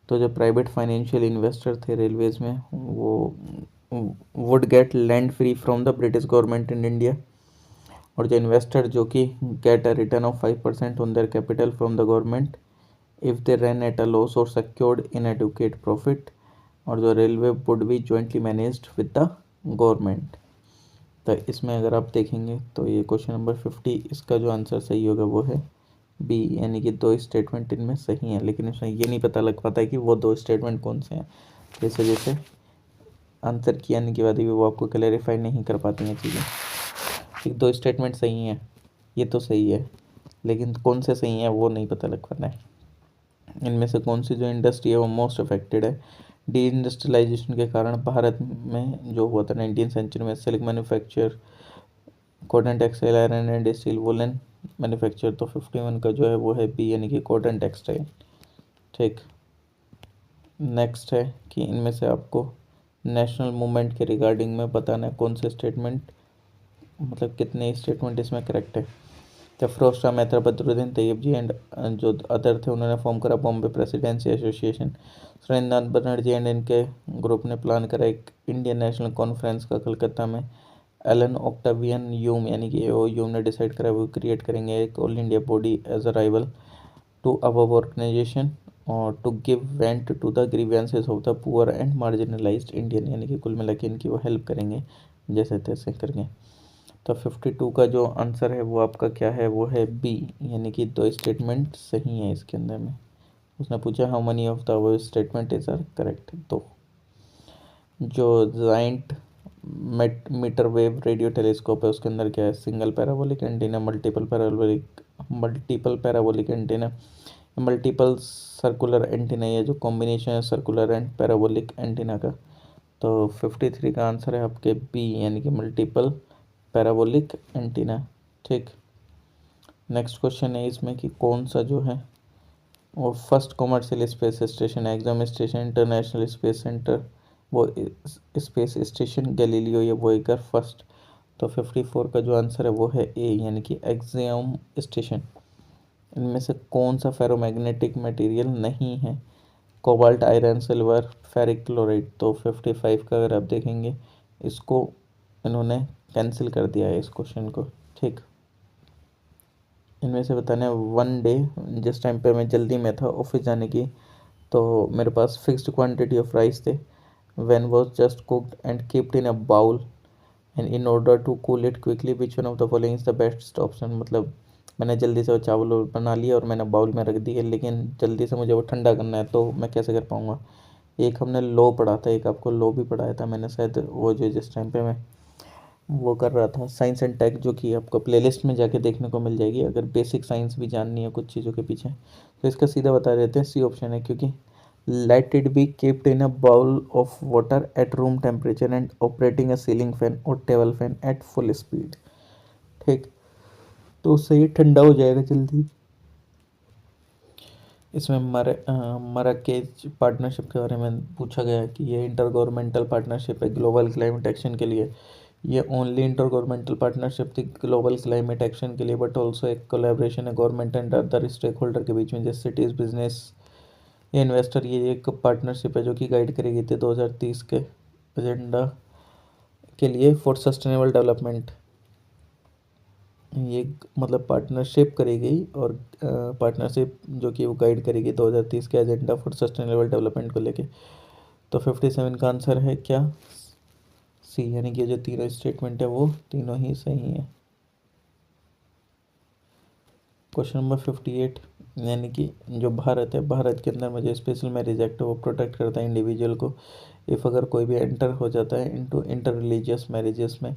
तो जो प्राइवेट फाइनेंशियल इन्वेस्टर थे रेलवेज में वो would get land free from the British government in India, और जो इन्वेस्टर जो कि get a return of 5% on their capital from the government if they run at a loss और secured इन educate profit, और जो railway would be jointly managed with the government. तो इसमें अगर आप देखेंगे तो ये क्वेश्चन नंबर 50 इसका जो आंसर सही होगा वो है बी, यानी कि दो स्टेटमेंट इनमें सही हैं, लेकिन इसमें ये नहीं पता लग पाता है कि वो दो स्टेटमेंट कौन से हैं। तो इस वजह से आंसर किए आने के बाद भी वो आपको क्लैरिफाई नहीं कर पाती हैं चीज़ें। ठीक, दो स्टेटमेंट सही हैं, ये तो सही है, लेकिन कौन से सही हैं वो नहीं पता लग पा रहा है। इनमें से कौन सी जो इंडस्ट्री है वो मोस्ट अफेक्टेड है? डी इंडस्ट्रियलाइजेशन के कारण भारत में जो हुआ था 19 सेंचुरी में, silk manufacture, cotton textile, iron and steel, woollen manufacture. तो 51 का जो है वो है बी, यानी कि कॉटन टेक्सटाइल। ठीक, नेक्स्ट है कि इनमें से आपको नेशनल मूवमेंट के रिगार्डिंग में बताना है कौन से स्टेटमेंट, मतलब कितने स्टेटमेंट इसमें करेक्ट है। तो फिरोज शाह मेहता, बदरुद्दीन तैयब जी एंड जो अदर थे उन्होंने फॉर्म करा Bombay presidency association. Surendranath Banerjee and इनके ग्रुप ने प्लान करा एक इंडियन नेशनल कॉन्फ्रेंस का कलकत्ता में। एलन ऑक्टावियन यूम, यानी कि ओ यूम ने डिसाइड करा वो क्रिएट करेंगे एक all India body as a rival to above organisation और to give vent to the grievances of the poor and marginalised Indian, यानी कि कुल मिला के इनकी वो हेल्प करेंगे जैसे तैसे करके। तो 52 का जो आंसर है वो आपका क्या है, वो है बी, यानी कि दो स्टेटमेंट सही है इसके अंदर में। उसने पूछा how many of the statement is are correct. तो जो giant metre wave radio telescope है उसके अंदर क्या है, single parabolic antenna, multiple parabolic antenna, multiple circular antenna, ये जो कॉम्बिनेशन है सर्कुलर एंड पैराबोलिक एंटीना का। तो 53 का आंसर है आपके बी, यानी कि मल्टीपल पैराबोलिक एंटीना। ठीक, नेक्स्ट क्वेश्चन है इसमें कि कौन सा जो है वो first commercial space station, exam station, international space centre, वो स्पेस स्टेशन गैलीलियो या वोयेगर फर्स्ट। तो 54 का जो आंसर है वो है ए, यानी कि एग्जाम स्टेशन। इनमें से कौन सा फेरोमैग्नेटिक मटेरियल नहीं है, cobalt, iron, silver, ferric chloride. तो 55 का अगर आप देखेंगे इसको इन्होंने कैंसिल कर दिया है इस क्वेश्चन को। ठीक, इनमें से बताने वन डे, जिस टाइम पे मैं जल्दी में था ऑफिस जाने की, तो मेरे पास फिक्स्ड क्वांटिटी ऑफ राइस थे। When was just cooked and kept in a bowl and in order to cool it quickly which one of the following is the best option. मतलब मैंने जल्दी से वो चावल बना लिया और मैंने बाउल में रख दिए, लेकिन जल्दी से मुझे वो ठंडा करना है तो मैं कैसे कर पाऊँगा। एक हमने लो पढ़ा था, एक आपको लो भी पढ़ाया था मैंने शायद, वो जो जिस टाइम पे मैं वो कर रहा था साइंस एंड टेक, जो कि आपको प्लेलिस्ट में जाके देखने को मिल जाएगी अगर बेसिक साइंस भी जाननी है कुछ चीज़ों के पीछे। तो इसका सीधा बता देते हैं सी ऑप्शन है, क्योंकि let it be kept in a bowl of water at room temperature and operating a ceiling fan और table fan at full speed। ठीक, तो उससे ये ठंडा हो जाएगा जल्दी। इसमें मराकेच पार्टनरशिप के बारे में पूछा गया है कि ये इंटर गवर्नमेंटल पार्टनरशिप है ग्लोबल क्लाइमेट एक्शन के लिए। ये ओनली इंटर गवर्नमेंटल पार्टनरशिप थी ग्लोबल क्लाइमेट एक्शन के लिए, बट ऑल्सो एक कोलैबोरेशन है government and other stakeholder के बीच में, जैसे सिटीज़, बिजनेस या इन्वेस्टर। ये एक पार्टनरशिप है जो कि गाइड करेगी थी 2030 के एजेंडा के लिए फॉर सस्टेनेबल डेवलपमेंट। ये मतलब पार्टनरशिप करेगी और पार्टनरशिप जो कि वो गाइड करेगी 2030 के एजेंडा फॉर सस्टेनेबल डेवलपमेंट को लेके। तो 57 का आंसर है क्या, सी, यानी कि जो तीनों स्टेटमेंट है वो तीनों ही सही है। क्वेश्चन नंबर 58, यानी कि जो भारत है, भारत के अंदर में जो स्पेशल मैरिज एक्ट है वो प्रोटेक्ट करता है इंडिविजुअल को इफ़ अगर कोई भी एंटर हो जाता है इनटू इंटर रिलीजियस मैरिजेस में,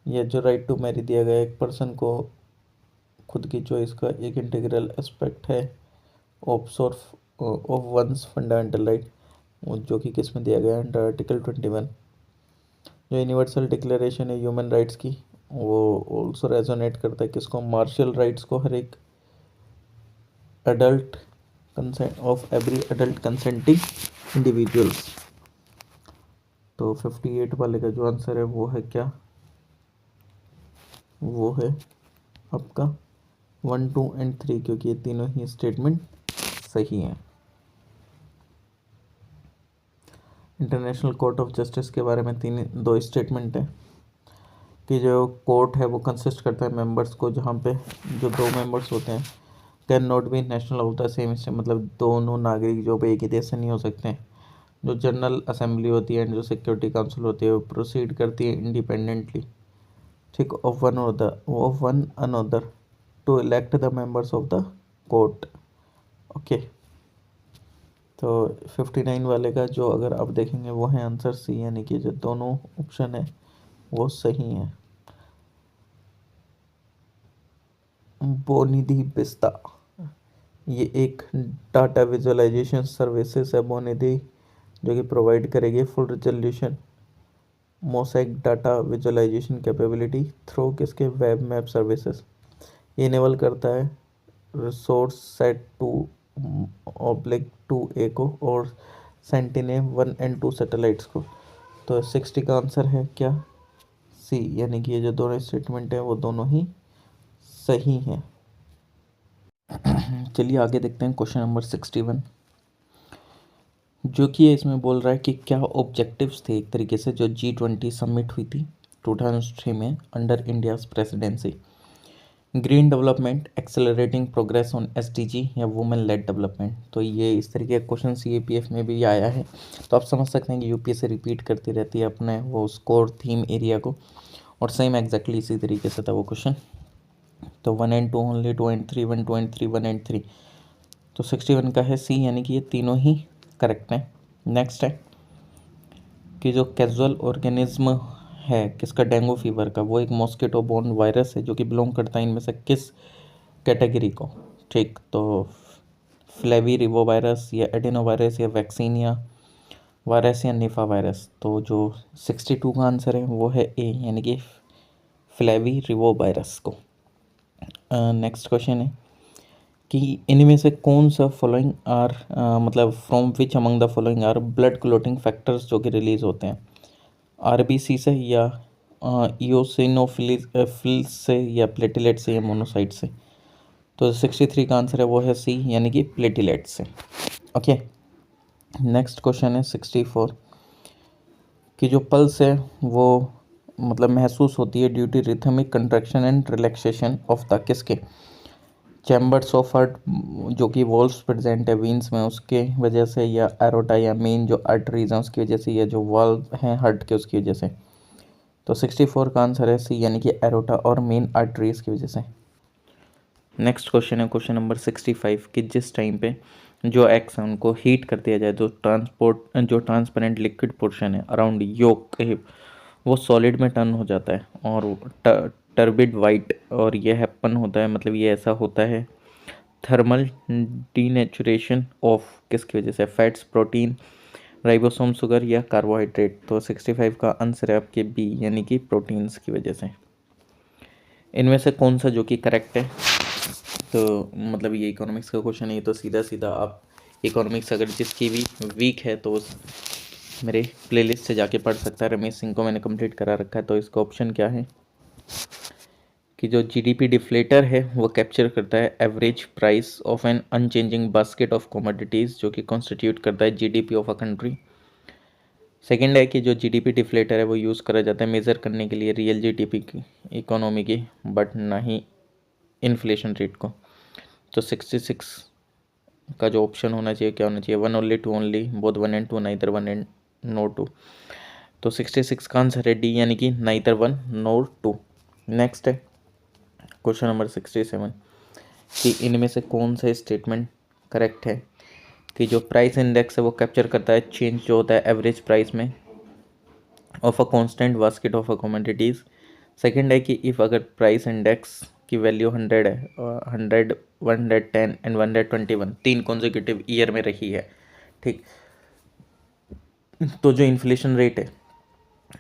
या जो राइट टू मैरी दिया गया एक पर्सन को खुद की चॉइस का एक इंटीग्रल एस्पेक्ट है ऑफ वंस फंडामेंटल राइट, जो कि किस में दिया गया है अंडर आर्टिकल 21। जो यूनिवर्सल डिक्लेरेशन है ह्यूमन राइट्स की वो ऑल्सो रेजोनेट करता है किसको, मार्शल राइट्स को, हर एक adult consent of every adult consenting individuals। तो 58 वाले का जो आंसर है वो है क्या, वो है आपका 1, 2 एंड 3, क्योंकि ये तीनों ही स्टेटमेंट सही हैं। इंटरनेशनल कोर्ट ऑफ जस्टिस के बारे में दो स्टेटमेंट है कि जो कोर्ट है वो कंसिस्ट करता है मेंबर्स को, जहाँ पे जो दो मेंबर्स होते हैं can not be national of the same state, मतलब दोनों नागरिक जो एक ही देश से नहीं हो सकते हैं। जो जनरल असेंबली होती है एंड जो सिक्योरिटी काउंसिल होती है वो प्रोसीड करती है इंडिपेंडेंटली, ठीक, of one another to elect the members of the court. Okay, तो 59 वाले का जो अगर आप देखेंगे वो है आंसर सी, यानी कि जो दोनों ऑप्शन है वो सही है। बोनिधि बिस्ता, ये एक डाटा विजुअलाइजेशन सर्विसेज है बोनिधि, जो कि प्रोवाइड करेगी full resolution mosaic data visualisation capability through किसके वेब मैप सर्विसेज। ये इनेबल करता है रिसोर्स सेट 2/2A को और सेंटिनेम-1 और 2 सैटेलाइट्स को। तो 60 का आंसर है क्या, सी, यानी कि ये जो दोनों स्टेटमेंट हैं वो दोनों ही सही हैं। चलिए आगे देखते हैं क्वेश्चन नंबर 61, जो कि इसमें बोल रहा है कि क्या ऑब्जेक्टिव्स थे एक तरीके से जो G20 समिट हुई थी 2003 में under India's presidency. Green development, accelerating progress on SDG या वुमेन लेड डेवलपमेंट। तो ये इस तरीके का क्वेश्चन CAPF में भी आया है, तो आप समझ सकते हैं कि UPSC रिपीट करती रहती है अपने वो स्कोर थीम एरिया को, और सेम एग्जैक्टली इसी तरीके से था वो क्वेश्चन। तो 1 and 2 only, 2 and 3 1, 2 and 3 1 and 3। तो 61 का है सी, यानी कि ये तीनों ही करेक्ट हैं। नेक्स्ट है कि जो कैजुअल ऑर्गेनिज्म है किसका, डेंगू फीवर का, वो एक मॉस्किटो बोर्न वायरस है जो कि बिलोंग करता है इनमें से किस कैटेगरी को। ठीक, तो फ्लेवी रिवो वायरस या एडिनो वायरस या वैक्सीनिया वायरस या निफा वायरस। तो जो 62 का आंसर है वो है ए, यानी कि फ्लेवी रिवो वायरस को। नेक्स्ट क्वेश्चन है कि इनमें से कौन सा फॉलोइंग आर मतलब from which among the following are blood clotting factors जो कि रिलीज होते हैं, RBC से या इओसिनोफिल्स से या प्लेटिलेट से या मोनोसाइट से। तो 63 का आंसर है वो है सी, यानी कि प्लेटिलेट से। ओके, नेक्स्ट क्वेश्चन है 64 कि जो पल्स है वो मतलब महसूस होती है due to rhythmic contraction and relaxation of the किसके, चैम्बर्स ऑफ हार्ट जो कि वॉल्व्स प्रेजेंट है वीन्स में उसके वजह से, या एरोटा या मेन जो आर्टरीज हैं उसकी वजह से, या जो वाल्व हैं हार्ट के उसकी वजह से। तो 64 का आंसर है सी, यानी कि एरोटा और मेन आर्टरीज की वजह से। नेक्स्ट क्वेश्चन है क्वेश्चन नंबर 65 कि जिस टाइम पे जो एक्स है उनको हीट कर दिया जाए तो जो ट्रांसपेरेंट लिक्विड पोर्शन है अराउंड योक वो सॉलिड में टर्न हो जाता है और टर्बिड वाइट, और ये हैपन होता है मतलब ये ऐसा होता है थर्मल डीनेचुरेशन ऑफ किसकी वजह से, फैट्स, प्रोटीन, राइबोसोम, शुगर या कार्बोहाइड्रेट। तो 65 का आंसर है आपके बी, यानी कि प्रोटीन्स की वजह से। इनमें से कौन सा जो कि करेक्ट है, तो मतलब ये इकोनॉमिक्स का क्वेश्चन है, तो सीधा सीधा आप इकोनॉमिक्स अगर जिसकी भी वीक है तो उस मेरे प्लेलिस्ट से जाके पढ़ सकता है। रमेश सिंह को मैंने कंप्लीट करा रखा है। तो इसका ऑप्शन क्या है कि जो GDP डिफ्लेटर है वो कैप्चर करता है average price of an unchanging basket of commodities जो कि कॉन्स्टिट्यूट करता है GDP of a country. Second है कि जो GDP डिफ्लेटर है वो यूज़ करा जाता है मेज़र करने के लिए रियल GDP की इकोनॉमी की, बट ना ही इन्फ्लेशन रेट को। तो 66 का जो ऑप्शन होना चाहिए क्या होना चाहिए, 1 only, 2 only, both 1 and 2, neither 1 and no 2। तो 66 का आंसर है डी, यानी कि नाइदर 1 nor 2। नेक्स्ट है क्वेश्चन नंबर 67 कि इनमें से कौन सा स्टेटमेंट करेक्ट है कि जो प्राइस इंडेक्स है वो कैप्चर करता है चेंज जो होता है एवरेज प्राइस में of a constant basket of a commodities. Second है कि इफ़ अगर प्राइस इंडेक्स की वैल्यू 100 है, 100, 110 एंड 121 3 कॉन्जिक्यूटिव ईयर में रही है, ठीक, तो जो इन्फ्लेशन रेट है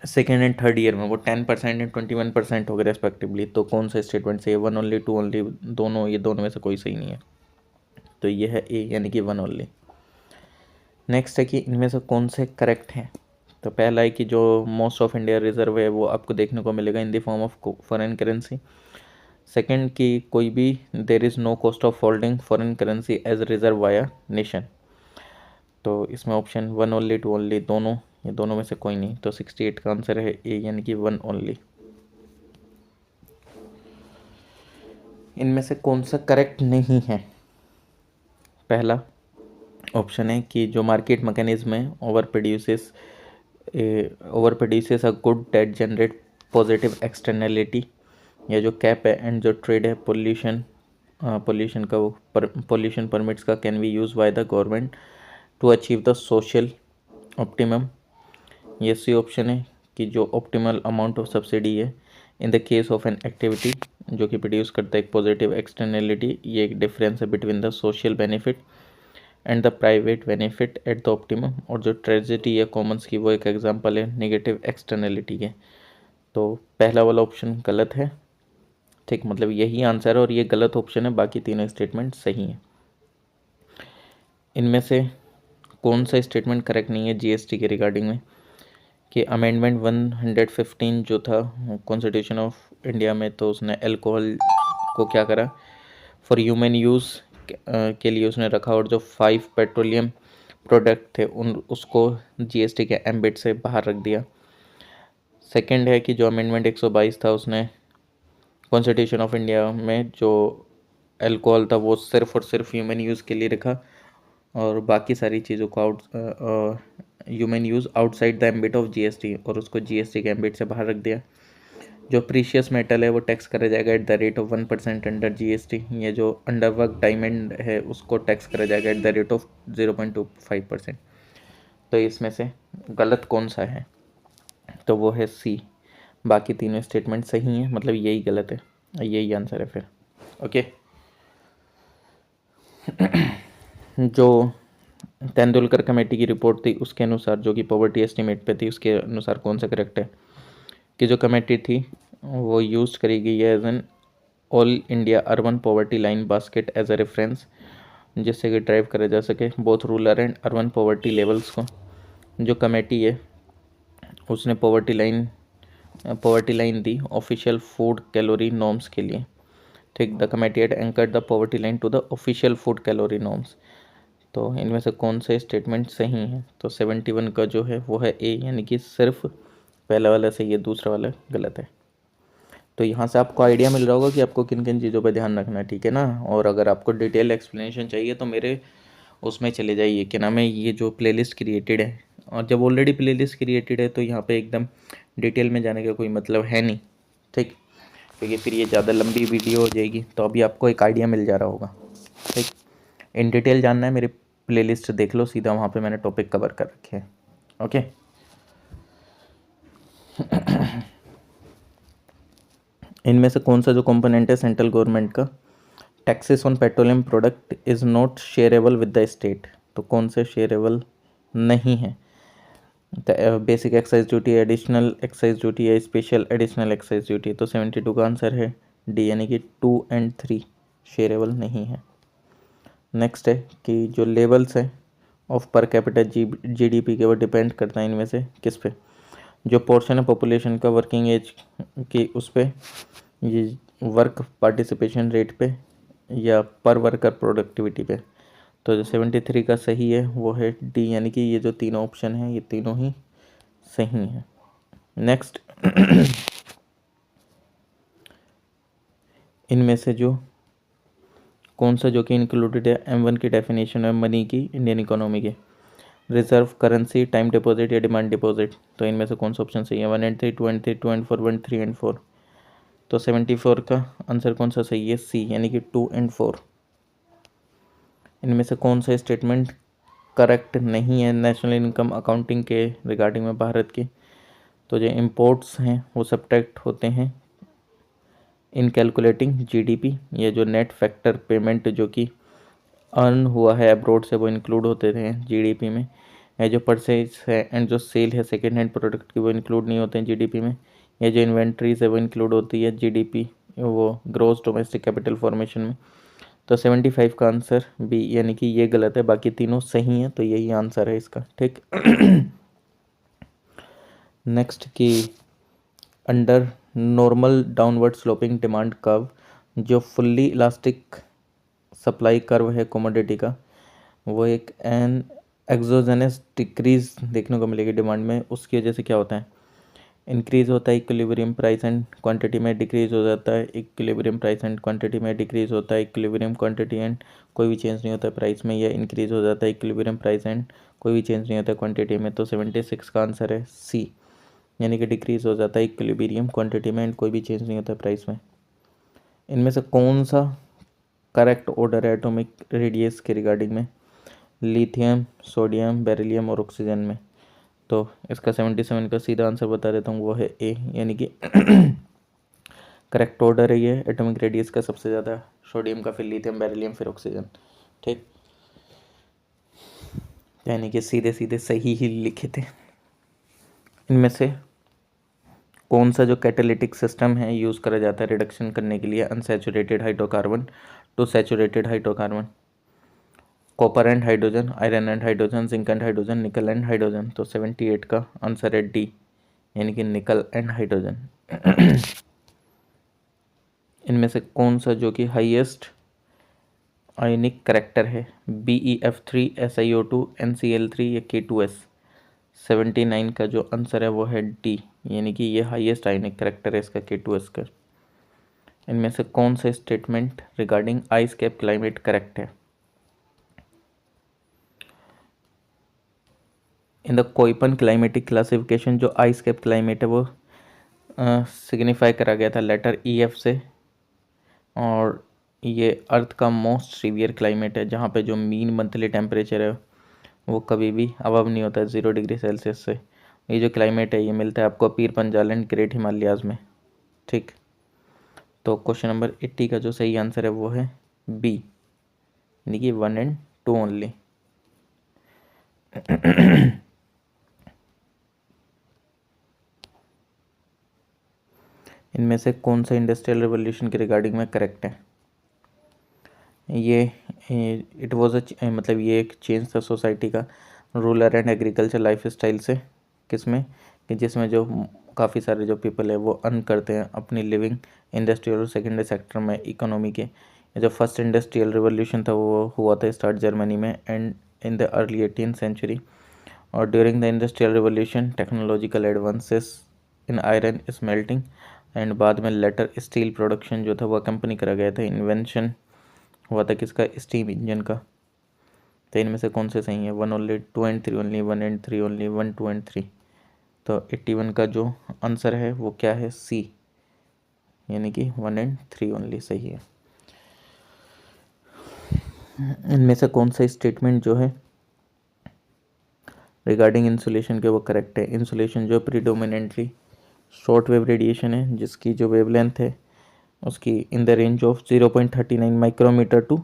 सेकेंड एंड थर्ड ईयर में वो 10% एंड 21% हो गए रेस्पेक्टिवली। तो कौन सा स्टेटमेंट सही है, 1 ओनली, 2 ओनली, दोनों, ये दोनों में से कोई सही नहीं है। तो ये है ए, यानी कि 1 ओनली। नेक्स्ट है कि इनमें से कौन से करेक्ट हैं। तो पहला है कि जो मोस्ट ऑफ इंडिया रिजर्व है वो आपको देखने को मिलेगा in the form of foreign currency. Second कि कोई भी there is no cost of holding foreign currency as reserve via nation. तो इसमें ऑप्शन 1 ओनली, 2 ओनली, दोनों, ये दोनों में से कोई नहीं। तो 68 का आंसर है ए, यानी कि 1 ओनली। इनमें से कौन सा करेक्ट नहीं है, पहला ऑप्शन है कि जो मार्केट मैकेनिज्म है over produces a good that generate positive externality, या जो कैप है एंड जो ट्रेड है पोल्यूशन का वो पोल्यूशन परमिट्स का can be use by the government to achieve the social optimum. ये सी ऑप्शन है कि जो ऑप्टिमल अमाउंट ऑफ सब्सिडी है in the case of an activity जो कि प्रोड्यूस करता है एक पॉजिटिव एक्सटर्नलिटी। ये एक डिफरेंस है between the social benefit and the private benefit at the optimum. और जो ट्रेजेडी या कॉमन्स की वो एक एग्जांपल है नेगेटिव एक्सटर्नलिटी के। तो पहला वाला ऑप्शन गलत है, ठीक, मतलब यही आंसर है और ये गलत ऑप्शन है, बाकी तीनों स्टेटमेंट सही हैं। इनमें से कौन सा स्टेटमेंट करेक्ट नहीं है जीएसटी के रिगार्डिंग में? कि अमेंडमेंट 115 जो था कॉन्स्टिट्यूशन ऑफ इंडिया में, तो उसने अल्कोहल को क्या करा, फॉर ह्यूमन यूज़ के लिए उसने रखा, और जो 5 पेट्रोलियम प्रोडक्ट थे उसको जीएसटी के एम्बिट से बाहर रख दिया। सेकंड है कि जो अमेंडमेंट 122 था उसने कॉन्स्टिट्यूशन ऑफ इंडिया में जो अल्कोहल था वो सिर्फ और सिर्फ ह्यूमन यूज़ के लिए रखा, और बाकी सारी चीज़ों को human use outside the ambit of GST, और उसको जीएसटी के एम्बिट से बाहर रख दिया। जो प्रीशियस मेटल है वो टैक्स करा जाएगा at the rate of 1% under GST. ये जो अंडरवर्क डायमंड है उसको टैक्स करा जाएगा एट द रेट ऑफ 0.25%। तो इसमें से गलत कौन सा है? तो वो है सी। बाकी तीनों स्टेटमेंट सही हैं, मतलब यही गलत है, यही आंसर है फिर। ओके। जो तेंदुलकर कमेटी की रिपोर्ट थी उसके अनुसार, जो कि पॉवर्टी एस्टीमेट पे थी, उसके अनुसार कौन सा करेक्ट है? कि जो कमेटी थी वो यूज करी गई है as an all India urban poverty line basket as a reference, जिससे कि ड्राइव करा जा सके both rural and urban poverty levels को। जो कमेटी है उसने पॉवर्टी लाइन दी ऑफिशियल फूड कैलोरी नॉर्म्स के लिए, ठीक। The committee at anchored the poverty line to the official food calorie norms. तो इनमें से कौन से स्टेटमेंट सही हैं? तो 71 का जो है वो है ए, यानी कि सिर्फ पहला वाला सही है, दूसरा वाला गलत है। तो यहाँ से आपको आइडिया मिल रहा होगा कि आपको किन किन चीज़ों पर ध्यान रखना है, ठीक है ना। और अगर आपको डिटेल एक्सप्लेनेशन चाहिए तो मेरे उसमें चले जाइए, क्या नाम है, ये जो प्लेलिस्ट क्रिएटेड है। और जब ऑलरेडी प्लेलिस्ट क्रिएटेड है तो यहाँ पे एकदम डिटेल में जाने का कोई मतलब है नहीं, ठीक, क्योंकि फिर ये ज़्यादा लंबी वीडियो हो जाएगी। तो अभी आपको एक आइडिया मिल जा रहा होगा, ठीक। इन डिटेल जानना है मेरी प्लेलिस्ट देख लो सीधा, वहाँ पे मैंने टॉपिक कवर कर रखे हैं। ओके। इनमें से कौन सा जो कंपोनेंट है सेंट्रल गवर्नमेंट का, taxes on petroleum product is not shareable with the state? तो कौन से शेयरेबल नहीं है? Basic excise duty, additional excise duty या स्पेशल एडिशनल एक्साइज ड्यूटी? तो 72 का आंसर है डी, यानी कि 2 और 3 शेयरेबल नहीं है। नेक्स्ट है कि जो लेवल्स है ऑफ पर कैपिटा जीडीपी के, वो डिपेंड करता है इनमें से किस पे? जो पोर्शन है पॉपुलेशन का वर्किंग एज की उस पे, ये वर्क पार्टिसिपेशन रेट पे, या पर वर्कर प्रोडक्टिविटी पे? तो जो 73 का सही है वो है डी, यानी कि ये जो तीनों ऑप्शन हैं ये तीनों ही सही हैं। नेक्स्ट, इनमें से जो कौन सा जो कि इंक्लूडेड है M1 की डेफिनेशन है मनी की इंडियन इकोनॉमी के? रिजर्व करेंसी, टाइम डिपॉजिट या डिमांड डिपॉजिट? तो इनमें से कौन सा ऑप्शन सही है? 1 एंड 3, 2 एंड 3, 2 एंड 4, 1, 3 एंड 4? तो 74 का आंसर कौन सा सही है? सी, यानी कि 2 एंड 4। इनमें से कौन सा स्टेटमेंट करेक्ट नहीं है नेशनल इनकम अकाउंटिंग के रिगार्डिंग में भारत की? तो जो इम्पोर्ट्स हैं वो सब्ट्रैक्ट होते हैं इन कैलकुलेटिंग जीडीपी, ये जो नेट फैक्टर पेमेंट जो कि अर्न हुआ है अब्रोड से वो इंक्लूड होते थे जीडीपी में। ये जो परचेज है एंड जो सेल है सेकेंड हैंड प्रोडक्ट की वो इंक्लूड नहीं होते हैं जीडीपी में। ये जो इन्वेंट्रीज है वो इंक्लूड होती है जीडीपी, वो ग्रोस डोमेस्टिक कैपिटल फॉर्मेशन में। तो 75 का आंसर बी, यानी कि ये गलत है, बाकी तीनों सही हैं, तो यही आंसर है इसका, ठीक। नेक्स्ट की under normal downward sloping demand curve, जो फुल्ली इलास्टिक सप्लाई कर्व है कमोडिटी का, वो एक एन एक्सोजेनस डिक्रीज देखने को मिलेगी डिमांड में। उसकी वजह से क्या होता है? इंक्रीज़ होता है इक्विलिब्रियम प्राइस एंड क्वांटिटी में, डिक्रीज़ हो जाता है इक्विलिब्रियम प्राइस एंड क्वांटिटी में, डिक्रीज़ होता है इक्विलिब्रियम क्वांटिटी एंड कोई भी चेंज नहीं होता है प्राइस में, या इंक्रीज़ हो जाता है इक्विलिब्रियम प्राइस एंड कोई भी चेंज नहीं होता है क्वांटिटी में। तो 76 का आंसर है सी, यानी कि डिक्रीज़ हो जाता है इक्विलिब्रियम क्वांटिटी में एंड कोई भी चेंज नहीं होता है प्राइस में। इनमें से कौन सा करेक्ट ऑर्डर है एटॉमिक रेडियस के रिगार्डिंग में? लिथियम, सोडियम, बेरिलियम और ऑक्सीजन में? तो इसका 77 का सीधा आंसर बता देता हूँ, वो है ए, यानी कि करेक्ट ऑर्डर है ये एटॉमिक रेडियस का, सबसे ज़्यादा सोडियम का, फिर लिथियम, बेरिलियम, फिर ऑक्सीजन। ठीक, यानी कि सीधे सीधे सही ही लिखे थे। इनमें से कौन सा जो कैटालिटिक सिस्टम है यूज़ करा जाता है रिडक्शन करने के लिए unsaturated hydrocarbon to saturated hydrocarbon? Copper and hydrogen, iron and hydrogen, zinc and hydrogen, nickel and hydrogen. तो 78 का आंसर है डी, यानी कि निकल एंड हाइड्रोजन। इनमें से कौन सा जो कि हाईएस्ट आयनिक करेक्टर है, BeF3, SiO2, NCl3 या K2S? 79 का जो आंसर है वो है डी, यानी कि ये हाईएस्ट आयनिक करेक्टर है इसका, K2S का। इनमें से कौन सा statement regarding ice cap climate correct है? इन द कोइपन क्लाइमेटिक क्लासिफिकेशन जो आइस कैप क्लाइमेट है वो सिग्निफाई करा गया था लेटर EF से, और ये अर्थ का मोस्ट सीवियर क्लाइमेट है जहाँ पे जो मीन मंथली टेम्परेचर है वो कभी भी अबव नहीं होता है 0 डिग्री सेल्सियस से। ये जो क्लाइमेट है ये मिलता है आपको Pir Panjal and great Himalayas में। ठीक, तो क्वेश्चन नंबर 80 का जो सही आंसर है वो है बी, यानी कि 1 and 2 ओनली। इनमें से कौन सा इंडस्ट्रियल रिवोल्यूशन के रिगार्डिंग में करेक्ट है? ये इट वॉज मतलब ये एक चेंज था सोसाइटी का rural and agriculture life style से, किसमें कि जिसमें जो काफ़ी सारे जो पीपल है वो अर्न करते हैं अपनी लिविंग इंडस्ट्रियल और सेकेंडरी सेक्टर में इकोनॉमी के। ये जो फर्स्ट इंडस्ट्रियल रिवोल्यूशन था वो हुआ था स्टार्ट जर्मनी में and in the early 18th century. और during the industrial revolution technological advances in iron smelting and बाद में लेटर स्टील प्रोडक्शन जो था वो कंपनी करा गया था। इन्वेंशन हुआ था किसका? स्टीम इंजन का। तो इनमें से कौन से सही है? 1 only, 2 and 3 only, 1 and 3 only, 1, 2 and 3। तो 81 का जो आंसर है वो क्या है? सी, यानी कि 1 and 3 ओनली सही है। इनमें से कौन सा स्टेटमेंट जो है रिगार्डिंग इंसुलेशन के वो करेक्ट है? इंसुलेशन जो प्रीडोमिनेंटली शॉर्ट वेव रेडिएशन है जिसकी जो वेवलेंथ है उसकी in the range of 0.39 micrometre to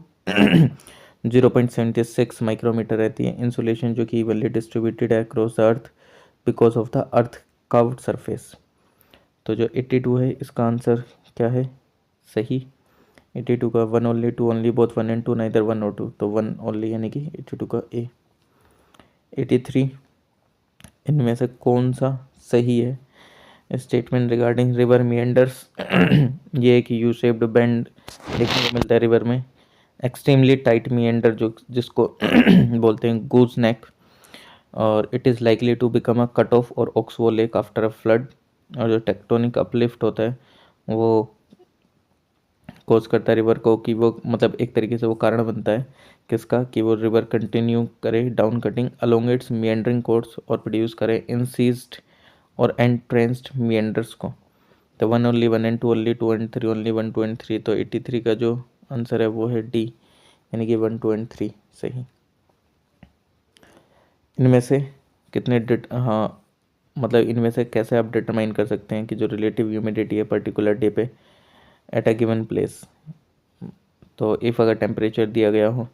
0.76 micrometre रहती है। इंसुलेशन जो कि इवनली डिस्ट्रीब्यूटेड है across the earth because of the earth curved surface. तो जो 82 है इसका आंसर क्या है? सही। 82 का 1 only, 2 only, both 1 and 2, neither 1 और 2, तो 1 ओनली यानी कि 82 का ए। 83 इनमें से कौन सा सही है? स्टेटमेंट रिगार्डिंग रिवर मिएंडर्स ये एक यू शेप्ड बेंड देखने को मिलता है रिवर में, एक्सट्रीमली टाइट मिएंडर जो जिसको बोलते हैं गूज नेक, और it is likely to become a cut off और oxbow lake after a flood. और जो टेक्टोनिक अपलिफ्ट होता है वो कोज करता है रिवर को, कि वो मतलब एक तरीके से वो कारण बनता है किसका? कि वो रिवर कंटिन्यू करे down cutting along its meandering course और प्रोड्यूस करे इंसीज्ड और एंट्रेंस्ड मिएंडर्स को। तो 1 only, 1 and 2 only, 2 and 3 only, 1, 2 and 3। तो 83 का जो आंसर है वो है डी, यानी कि 1, 2 and 3 सही। इनमें से कितने हाँ मतलब इनमें से कैसे आप डिटरमाइन कर सकते हैं कि जो रिलेटिव ह्यूमिडिटी है पर्टिकुलर डे पे एट अ गिवन प्लेस? तो इफ़ अगर टेम्परेचर दिया गया हो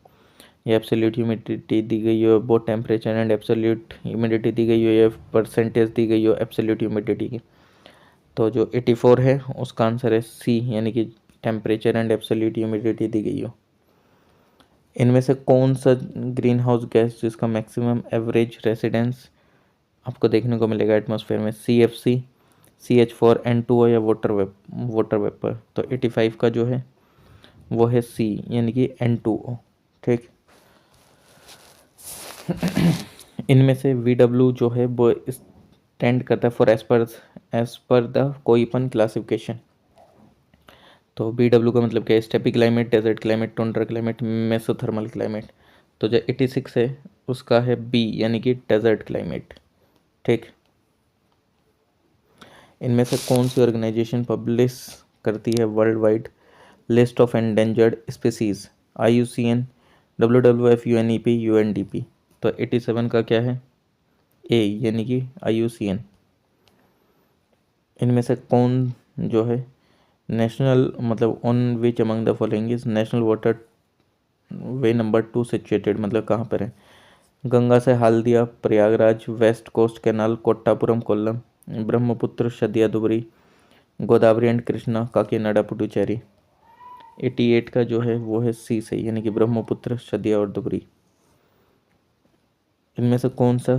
या एब्सोल्यूट ह्यूमिडिटी दी गई हो, both temperature and absolute humidity दी गई हो या परसेंटेज दी गई हो एब्सोल्यूट ह्यूमिडिटी की, तो जो 84 है उसका आंसर है सी, यानी कि टेम्परेचर एंड एब्सोल्यूट ह्यूमिडिटी दी गई हो। इनमें से कौन सा ग्रीन हाउस गैस जिसका मैक्सिमम एवरेज रेसिडेंस आपको देखने को मिलेगा एटमॉस्फेयर में? CFC, CH4N2 या वाटर वेपर? तो 85 का जो है वो है सी, यानी कि N2O। ठीक, इनमें से VW जो है वो स्टैंड करता है for as per the Koppen classification. तो BW का मतलब क्या है? Steppe climate, desert climate, tundra climate, mesothermal climate. तो जो 86 है उसका है बी, यानी कि डेजर्ट क्लाइमेट। ठीक, इनमें से कौन सी ऑर्गेनाइजेशन पब्लिश करती है world wide list of endangered species? IUCN, WWF, UNEP, UNDP? तो 87 का क्या है? ए, यानी कि IUCN। इनमें से कौन जो है नेशनल मतलब on which among the following is national water way number 2 situated, मतलब कहाँ पर है? गंगा से Haldia, Prayagraj, west coast canal, Kottapuram, Kollam, Brahmaputra, Sadiya Dhubri, Godavari and Krishna, Kakinada, Puducherry. 88 का जो है वो है सी सही, यानी कि ब्रह्मपुत्र, शदिया और दुबरी। इनमें से कौन सा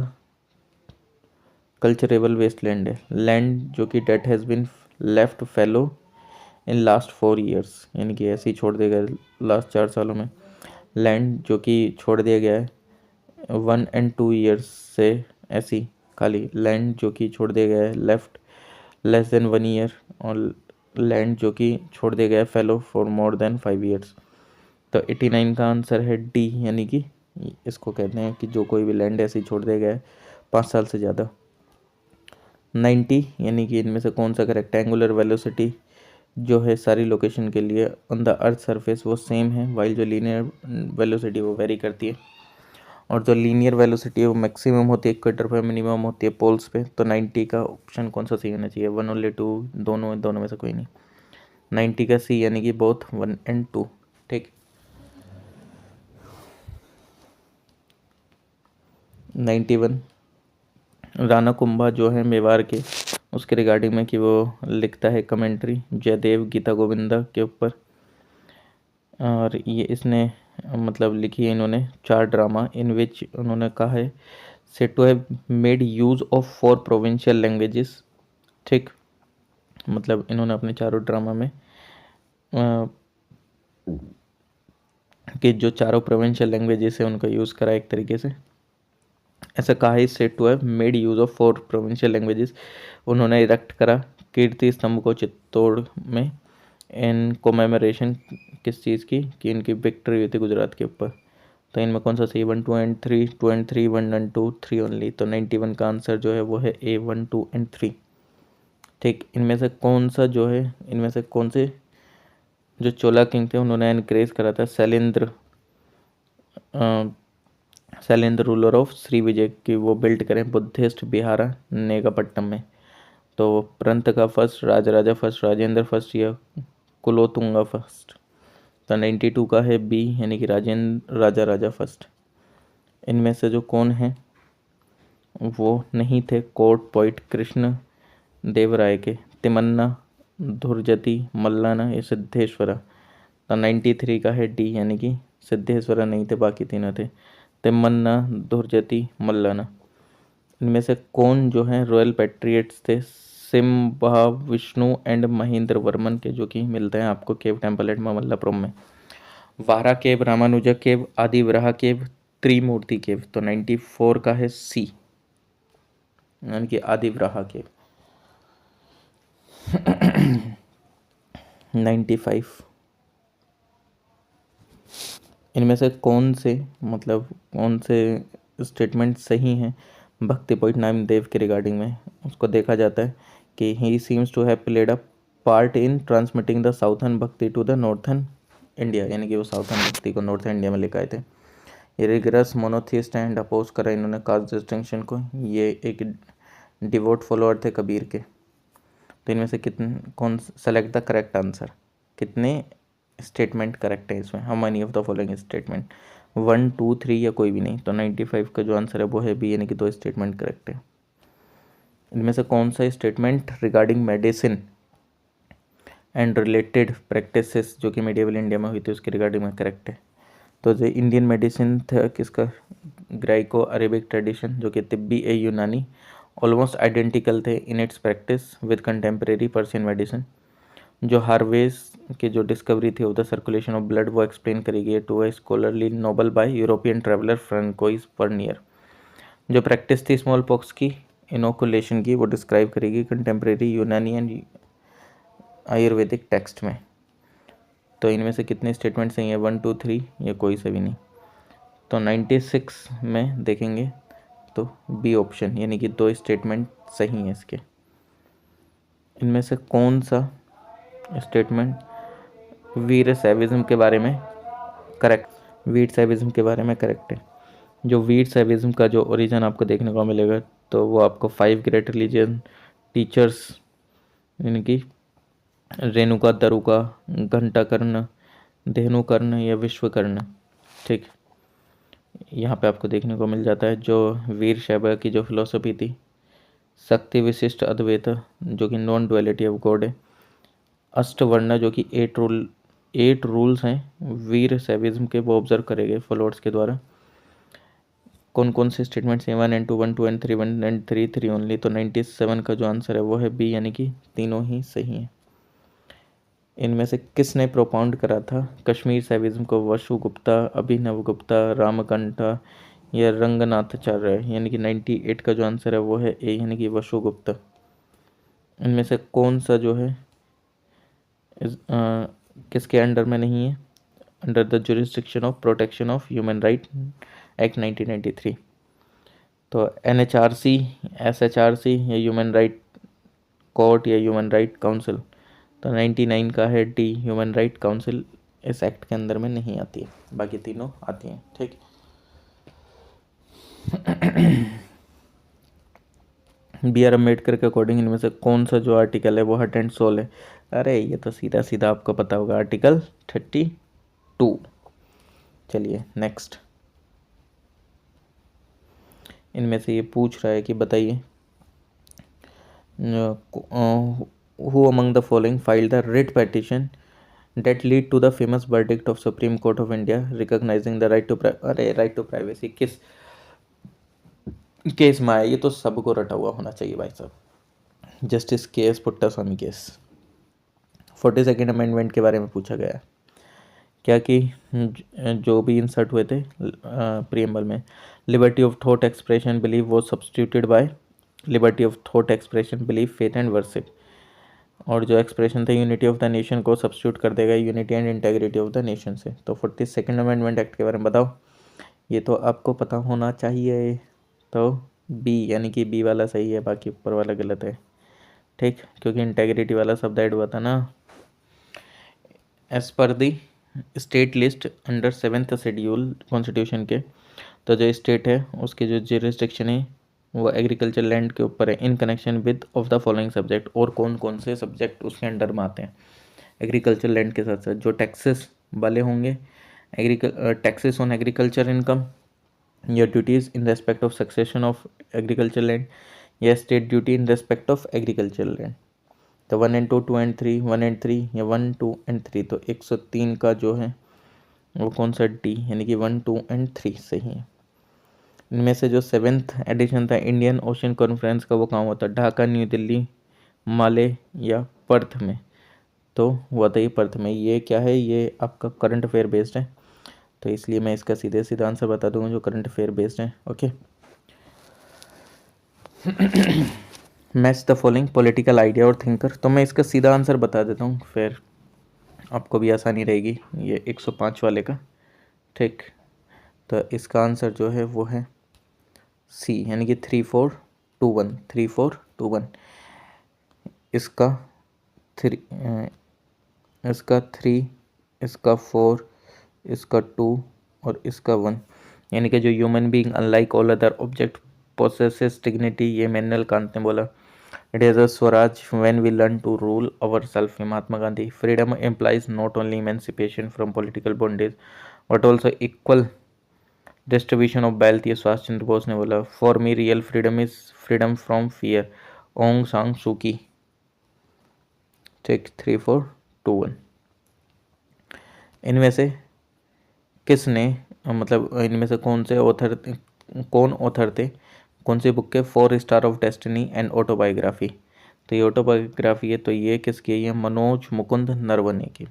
कल्चरेबल वेस्टलैंड है? लैंड जो कि that has been left fallow in last 4 years, यानी कि ऐसे ही छोड़ दिया गया लास्ट 4 सालों में। लैंड जो कि छोड़ दिया गया है 1 and 2 ईयर्स से ऐसी खाली। लैंड जो कि छोड़ दिया गया है लेफ्ट लेस देन 1 ईयर, और लैंड जो कि छोड़ दिया गया है fellow for more than 5 years. तो 89 का आंसर है डी, यानी कि इसको कहते हैं कि जो कोई भी लैंड ऐसे ही छोड़ दिया गया है 5 साल से ज़्यादा। 90 यानी कि इनमें से कौन सा करेक्ट? एंगुलर वेलोसिटी जो है सारी लोकेशन के लिए ऑन द अर्थ सरफेस वो सेम है, वाइल जो लीनियर वेलोसिटी वो वेरी करती है। और जो लीनियर वेलोसिटी है वो मैक्सिमम होती है इक्वेटर पे, मिनिमम होती है पोल्स पे। तो 90 का ऑप्शन कौन सा सही होना चाहिए? 1 ओनली 2, दोनों दोनों में से कोई नहीं। 90 का सी, यानी कि बोथ 1 and 2। ठीक। 91 राणा कुंभा जो है मेवाड़ के, उसके रिगार्डिंग में कि वो लिखता है कमेंट्री जयदेव गीता गोविंदा के ऊपर। और ये इसने मतलब लिखी है इन्होंने 4 ड्रामा इन विच उन्होंने कहा है said to have made use of 4 provincial languages. ठीक, मतलब इन्होंने अपने चारों ड्रामा में कि जो चारों प्रोविंशियल लैंग्वेजेस है उनका यूज़ करा एक तरीके से। ऐसा कहा है said to have made use of 4 provincial languages. उन्होंने इरेक्ट करा कीर्ति स्तंभ को चित्तौड़ में इन कोमेमोरेशन किस चीज़ की? कि इनकी विक्ट्री हुई थी गुजरात के ऊपर। तो इनमें कौन सा सही? 1 2 and 3, 2 and 3, 1 and 2, 3 ओनली। तो 91 का आंसर जो है वो है ए 1 2 and 3। ठीक, इनमें से कौन सा जो है, इनमें से कौन से जो चोला किंग थे उन्होंने एनकरेज करा था शैलेंद्र रूलर ऑफ श्री विजय की वो बिल्ड करें बुद्धिस्ट बिहारा नेगापट्टनम में? तो प्रंत का first, Rajaraja first, Rajendra first या कुलोतुंगा फर्स्ट? तो 92 का है बी, यानी कि राजेंद्र राजा फर्स्ट। इनमें से जो कौन है वो नहीं थे कोर्ट पोइट कृष्ण देव राय के? तिमन्ना, धुरजती, मल्लाना या सिद्धेश्वरा? तो 93 का है डी, यानी कि सिद्धेश्वरा नहीं थे, बाकी तीनों थे तिमन्ना, धुरजती, मल्लाना। इनमें से कौन जो है रॉयल पैट्रियट्स थे? सिम्बा विष्णु एंड महेंद्र वर्मन के, जो कि मिलते हैं आपको केव टेम्पल एट ममल्लापुरम में। वारा केव, रामानुजा केव, आदिवराह केव, त्रिमूर्ति केव? तो 94 का है सी, यानी कि आदिवराह केव। 95 इनमें से कौन से मतलब कौन से स्टेटमेंट सही हैं भक्ति पॉइंट नामदेव के रिगार्डिंग में? उसको देखा जाता है कि he seems to have played a part in transmitting the southern Bhakti to the northern India, यानी कि वो साउथर्न भक्ति को नॉर्थर्न इंडिया में लेकर आए थे। ये रिगरस मोनोथिस्ट एंड अपोज करा इन्होंने कास्ट डिस्टिंक्शन को। ये एक डिवोट फॉलोअर थे कबीर के। तो इनमें से कितने कौन सेलेक्ट द करेक्ट आंसर? कितने स्टेटमेंट करेक्ट है इसमें? How many of the following statement? 1 2 3 या कोई भी नहीं? तो 95 का जो आंसर है वो है बी, यानी कि 2 स्टेटमेंट करेक्ट है। इनमें से कौन सा statement regarding medicine and related practices जो कि मेडिवल इंडिया में हुई थी उसके रिगार्डिंग में करेक्ट है? तो जो इंडियन मेडिसिन था किसका? ग्राइको अरेबिक ट्रेडिशन, जो कि तिब्बी ए यूनानी ऑलमोस्ट आइडेंटिकल थे in its practice with contemporary Persian medicine. जो हार्वेज की जो डिस्कवरी थी of the circulation of blood वो एक्सप्लेन करी गई to a scholarly noble by European traveller Francois Bernier. जो प्रैक्टिस थी स्मॉल पॉक्स की इनोकुलेशन की वो डिस्क्राइब करेगी कंटेम्प्रेरी यूनानी एंड आयुर्वेदिक टेक्स्ट में। तो इनमें से कितने स्टेटमेंट सही हैं? 1 2 3 या कोई सा भी नहीं? तो 96 में देखेंगे तो बी ऑप्शन, यानी कि 2 स्टेटमेंट सही हैं इसके। इनमें से कौन सा स्टेटमेंट वीर सैविज्म के बारे में करेक्ट? वीर सैविज्म के बारे में करेक्ट है। जो वीर सैविज्म का जो ओरिजिन आपको देखने को मिलेगा तो वो आपको 5 ग्रेट रिलीजियन टीचर्स यानी कि रेणुका, दरुका, घंटाकर्ण, धेनुकर्ण या विश्वकर्ण। ठीक, यहाँ पे आपको देखने को मिल जाता है। जो वीर शैव की जो फिलोसफी थी, शक्ति विशिष्ट अद्वैत जो कि नॉन डुअलिटी ऑफ गॉड है। अष्टवर्ण जो कि 8 रूल्स हैं वीर शैविज्म के, वो ऑब्जर्व करे गए फॉलोअर्स के द्वारा। कौन कौन से स्टेटमेंट्स हैं? 1 and 2, 1, 2 and 3, 1 and 3, 3 ओनली। तो 97 का जो आंसर है वो है बी, यानी कि तीनों ही सही हैं। इनमें से किसने प्रोपाउंड करा था कश्मीर शैविज्म को? वसु गुप्ता, अभिनव गुप्ता, रामकंठा या रंगनाथाचार्य? यानी कि 98 का जो आंसर है वो है ए, यानी कि वसु गुप्ता। इनमें से कौन सा जो है किसके अंडर में नहीं है? Under the jurisdiction of protection of human right act 1993। तो NHRC, SHRC या ह्यूमन राइट कोर्ट या ह्यूमन राइट काउंसिल? तो 99 का है डी, ह्यूमन राइट काउंसिल इस एक्ट के अंदर में नहीं आती है, बाकी तीनों आती हैं। ठीक, B.R. अम्बेडकर के अकॉर्डिंग इनमें से कौन सा जो आर्टिकल है वो हार्ट एंड सोल है? अरे ये तो सीधा सीधा आपको पता होगा, आर्टिकल 32। चलिए नेक्स्ट, इनमें से ये पूछ रहा है कि बताइए who among the following filed the writ petition that lead to the famous verdict of Supreme Court of India recognizing the right to right to privacy? किस केस में आया? ये तो सबको रटा हुआ होना चाहिए भाई साहब, justice KS Puttaswamy case. 42nd amendment के बारे में पूछा गया है क्या कि जो भी इंसर्ट हुए थे प्रीएम्बल में, liberty of thought expression belief वो substituted by liberty of thought expression belief faith and worship, और जो एक्सप्रेशन था यूनिटी ऑफ द नेशन को सब्स्टिट्यूट कर देगा unity and integrity of the nation से। तो 42nd अमेंडमेंट एक्ट के बारे में बताओ, ये तो आपको पता होना चाहिए। तो बी, यानी कि बी वाला सही है, बाकी ऊपर वाला गलत है। ठीक, क्योंकि इंटेग्रिटी वाला शब्द ऐड हुआ था ना। As per the state list under 7th schedule constitution के, तो जो स्टेट है उसकी जो जुरिस्डिक्शन है वो एग्रीकल्चर लैंड के ऊपर है in connection with of the following subject. और कौन कौन से सब्जेक्ट उसके अंडर में आते हैं एग्रीकल्चर लैंड के साथ साथ? जो टैक्सेस वाले होंगे, टैक्सेस ऑन एग्रीकल्चर इनकम, या duties in respect of succession of agriculture land, या state duty in respect of agriculture land. तो 1 and 2, 2 and 3, 1 and 3 या 1, 2 and 3? तो 103 का जो है वो कौन सा? डी, यानी कि 1, 2 and 3 सही है। इनमें से जो 7th एडिशन था इंडियन ओशन कॉन्फ्रेंस का, वो कहाँ हुआ था? ढाका, न्यू दिल्ली, माले या पर्थ में? तो हुआ था ये पर्थ में। ये क्या है? ये आपका करंट अफेयर बेस्ड है, तो इसलिए मैं इसका सीधे सीधा आंसर बता दूंगा जो करंट अफेयर बेस्ड है। Okay, match the following political idea और थिंकर। तो मैं इसका सीधा आंसर बता देता हूँ, फिर आपको भी आसानी रहेगी ये 105 वाले का। ठीक, तो इसका आंसर जो है वो है सी, यानी कि 3, 4, 2, 1, 3, 4, 2, 1। इसका 3, इसका 3, इसका 4, इसका 2 और इसका 1, यानी कि जो human being unlike all other object possesses dignity, ये मैनुअल कांट ने बोला। It is a swaraj when we learn to rule our self, Mahatma Gandhi. Freedom implies not only emancipation from political bondage but also equal distribution of wealth, ये सुभाष चंद्र बोस ने बोला। For me real freedom is freedom from fear, Aung San Suu Kyi. ठीक, 3, 4, 2, 1। इनमें से किसने मतलब इनमें से कौन ऑथर थे कौन सी बुक के? 4 star of destiny and autobiography. तो ये ऑटोबायोग्राफी है, तो ये किसकी है? ये मनोज मुकुंद नरवणे की।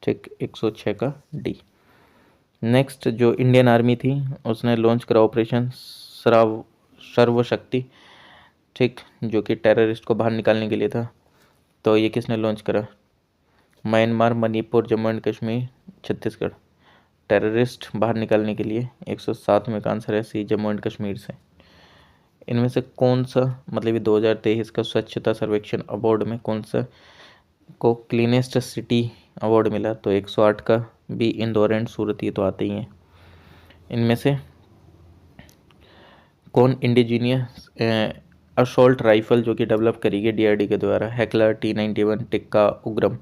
ठीक, 106 का डी। नेक्स्ट, जो इंडियन आर्मी थी उसने लॉन्च करा ऑपरेशन सर्वशक्ति, ठीक, जो कि टेररिस्ट को बाहर निकालने के लिए था। तो ये किसने लॉन्च करा? Myanmar, Manipur, Jammu and Kashmir, Chhattisgarh. Terrorist बाहर निकालने के लिए 107 में का आंसर है सी, जम्मू एंड कश्मीर से। इनमें से कौन सा मतलब ये 2023 का स्वच्छता सर्वेक्षण अवार्ड में कौन सा को क्लीनेस्ट सिटी अवार्ड मिला? तो 108 का बी, इंदौर एंड सूरत, ये तो आते ही हैं। इनमें से कौन इंडिजीनियस असॉल्ट राइफल जो कि डेवलप करी गई डीआरडी के द्वारा, हेकलर T91 टिक्का उग्रम।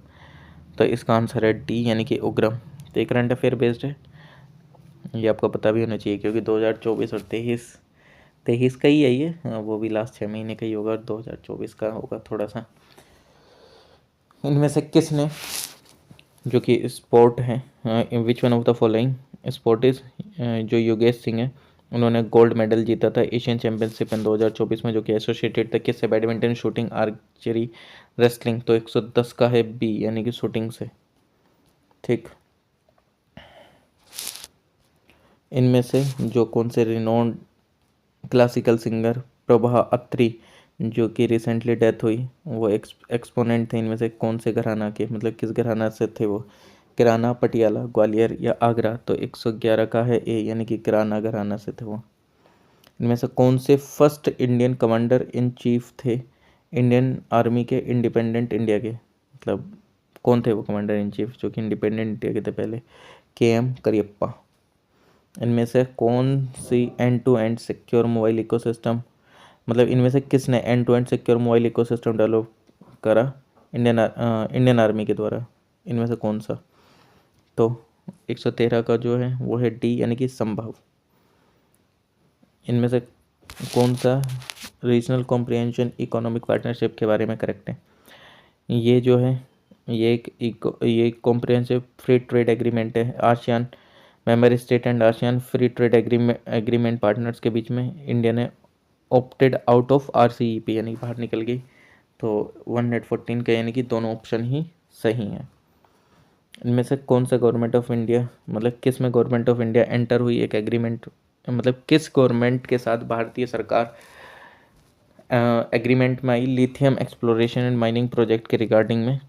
तो इसका आंसर है डी यानी कि उग्रम। तो ये करंट अफेयर बेस्ड है, ये आपको पता भी होना चाहिए क्योंकि 2024 और 23 का ही है ये, वो भी लास्ट 6 महीने का ही होगा और 2024 का होगा थोड़ा सा। इनमें से किसने, जो कि स्पोर्ट है, विच one of the following sport is, जो योगेश सिंह है उन्होंने गोल्ड मेडल जीता था एशियन चैंपियनशिप इन 2024 में, जो कि एसोसिएटेड था किससे, बैडमिंटन, शूटिंग, आर्चरी, रेसलिंग। तो 110 का है बी यानी कि शूटिंग से। ठीक, इनमें से जो कौन से रिनोन्ड क्लासिकल सिंगर प्रभा अत्री जो कि रिसेंटली डेथ हुई, वो एक्सपोनेंट थे इनमें से कौन से घराना के, मतलब किस घराना से थे वो, किराना, पटियाला, ग्वालियर या आगरा। तो 111 का है ए यानी कि किराना घराना से थे वो। इनमें से कौन से first Indian commander in chief थे इंडियन आर्मी के, इंडिपेंडेंट इंडिया के, मतलब कौन थे वो कमांडर इन चीफ जो कि इंडिपेंडेंट इंडिया के थे पहले, KM करियप्पा। इनमें से कौन सी end to end secure mobile ecosystem, मतलब इनमें से किसने end to end secure mobile ecosystem develop करा इंडियन आर्मी के द्वारा, इनमें से कौन सा। तो 113 का जो है वो है डी यानी कि संभव। इनमें से कौन सा रीजनल कॉम्प्रिहेंशन इकोनॉमिक पार्टनरशिप के बारे में करेक्ट है, ये जो है ये कॉम्प्रिहेंसिव फ्री ट्रेड एग्रीमेंट है ASEAN member state and ASEAN free trade agreement partners के बीच में। इंडिया ने ऑप्टेड आउट ऑफ RCEP यानी बाहर निकल गई। तो 114 का यानी कि दोनों ऑप्शन ही सही हैं। इनमें से कौन सा गवर्नमेंट ऑफ इंडिया, मतलब किस में गवर्नमेंट ऑफ इंडिया एंटर हुई एक एग्रीमेंट, मतलब किस गवर्नमेंट के साथ भारतीय सरकार एग्रीमेंट में आई lithium exploration and mining project के रिगार्डिंग में,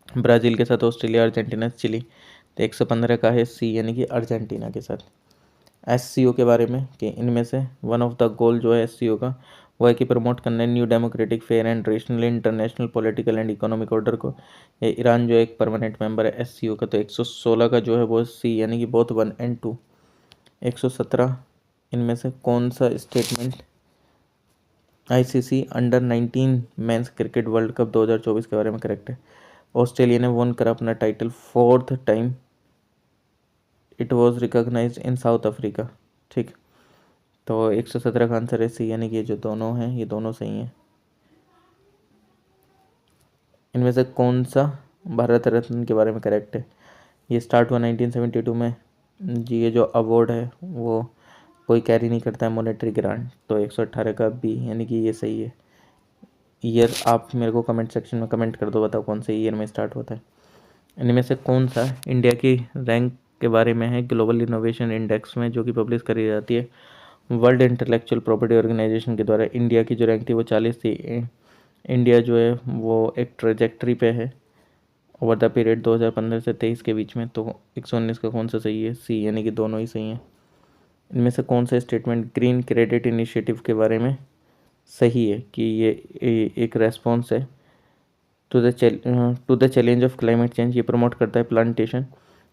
ब्राज़ील के साथ, ऑस्ट्रेलिया, अर्जेंटीना, चिली। तो 115 का है सी यानी कि अर्जेंटीना के साथ। SCO के बारे में कि इनमें से वन ऑफ द गोल जो है SCO का वो है कि प्रमोट करना new democratic fair and rational international political and economic order को। ये ईरान जो एक परमानेंट मेंबर है SCO का। तो 116 का जो है वो सी यानी कि बोथ 1 और 2। 117 इनमें से कौन सा statement ICC under-19 men's cricket world cup 2024 के बारे में करेक्ट है। ऑस्ट्रेलिया ने वन करा अपना title 4th time, it was recognised in South Africa. ठीक, तो 117 का आंसर है सी यानी कि ये जो दोनों हैं ये दोनों सही हैं। इनमें से कौन सा भारत रत्न के बारे में करेक्ट है, ये स्टार्ट हुआ 1972 में जी। ये जो अवार्ड है वो कोई कैरी नहीं करता है मॉनेटरी ग्रांट। तो 118 का बी यानी कि ये सही है। ईयर आप मेरे को कमेंट सेक्शन में कमेंट कर दो, बताओ कौन से ईयर में स्टार्ट होता है। इनमें से कौन सा इंडिया की रैंक के बारे में है ग्लोबल इनोवेशन इंडेक्स में, जो कि पब्लिश करी जाती है वर्ल्ड इंटेलेक्चुअल प्रॉपर्टी ऑर्गेनाइजेशन के द्वारा। इंडिया की जो रैंक थी वो 40 थी। इंडिया जो है वो एक ट्रेजेक्ट्री पे है ओवर द पीरियड 2015 से 23 के बीच में। तो 119 का कौन सा सही है, सी यानी कि दोनों ही सही हैं। इनमें से कौन सा स्टेटमेंट ग्रीन क्रेडिट इनिशिएटिव के बारे में सही है कि ये एक रेस्पॉन्स है to the challenge of climate change. ये प्रमोट करता है plantation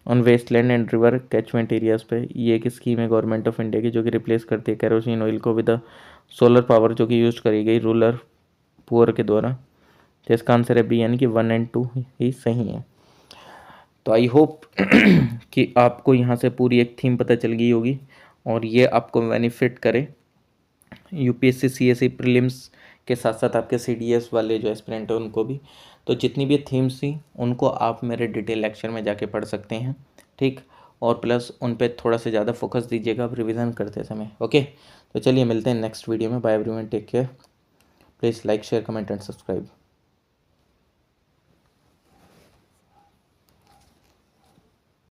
on wasteland and river catchment areas पे। ये एक स्कीम है गवर्नमेंट ऑफ इंडिया की जो कि रिप्लेस करती है कैरोसिन ऑयल को विद सोलर पावर जो कि यूज़ करी गई रूरल पुअर के द्वारा। तो इसका आंसर है बी यानी कि 1 और 2 ही सही है। तो आई होप कि आपको यहाँ से पूरी एक थीम पता चल गई होगी और ये आपको बेनिफिट करे UPSC CSE प्रीलिम्स के साथ साथ आपके CDS वाले जो एस्पिरेंट हैं उनको भी। तो जितनी भी थीम्स थी उनको आप मेरे डिटेल लेक्चर में जाके पढ़ सकते हैं। ठीक, और प्लस उन पे थोड़ा सा ज़्यादा फोकस दीजिएगा आप रिवीजन करते समय। ओके, तो चलिए मिलते हैं नेक्स्ट वीडियो में। Bye everyone, take care, please like share comment and subscribe.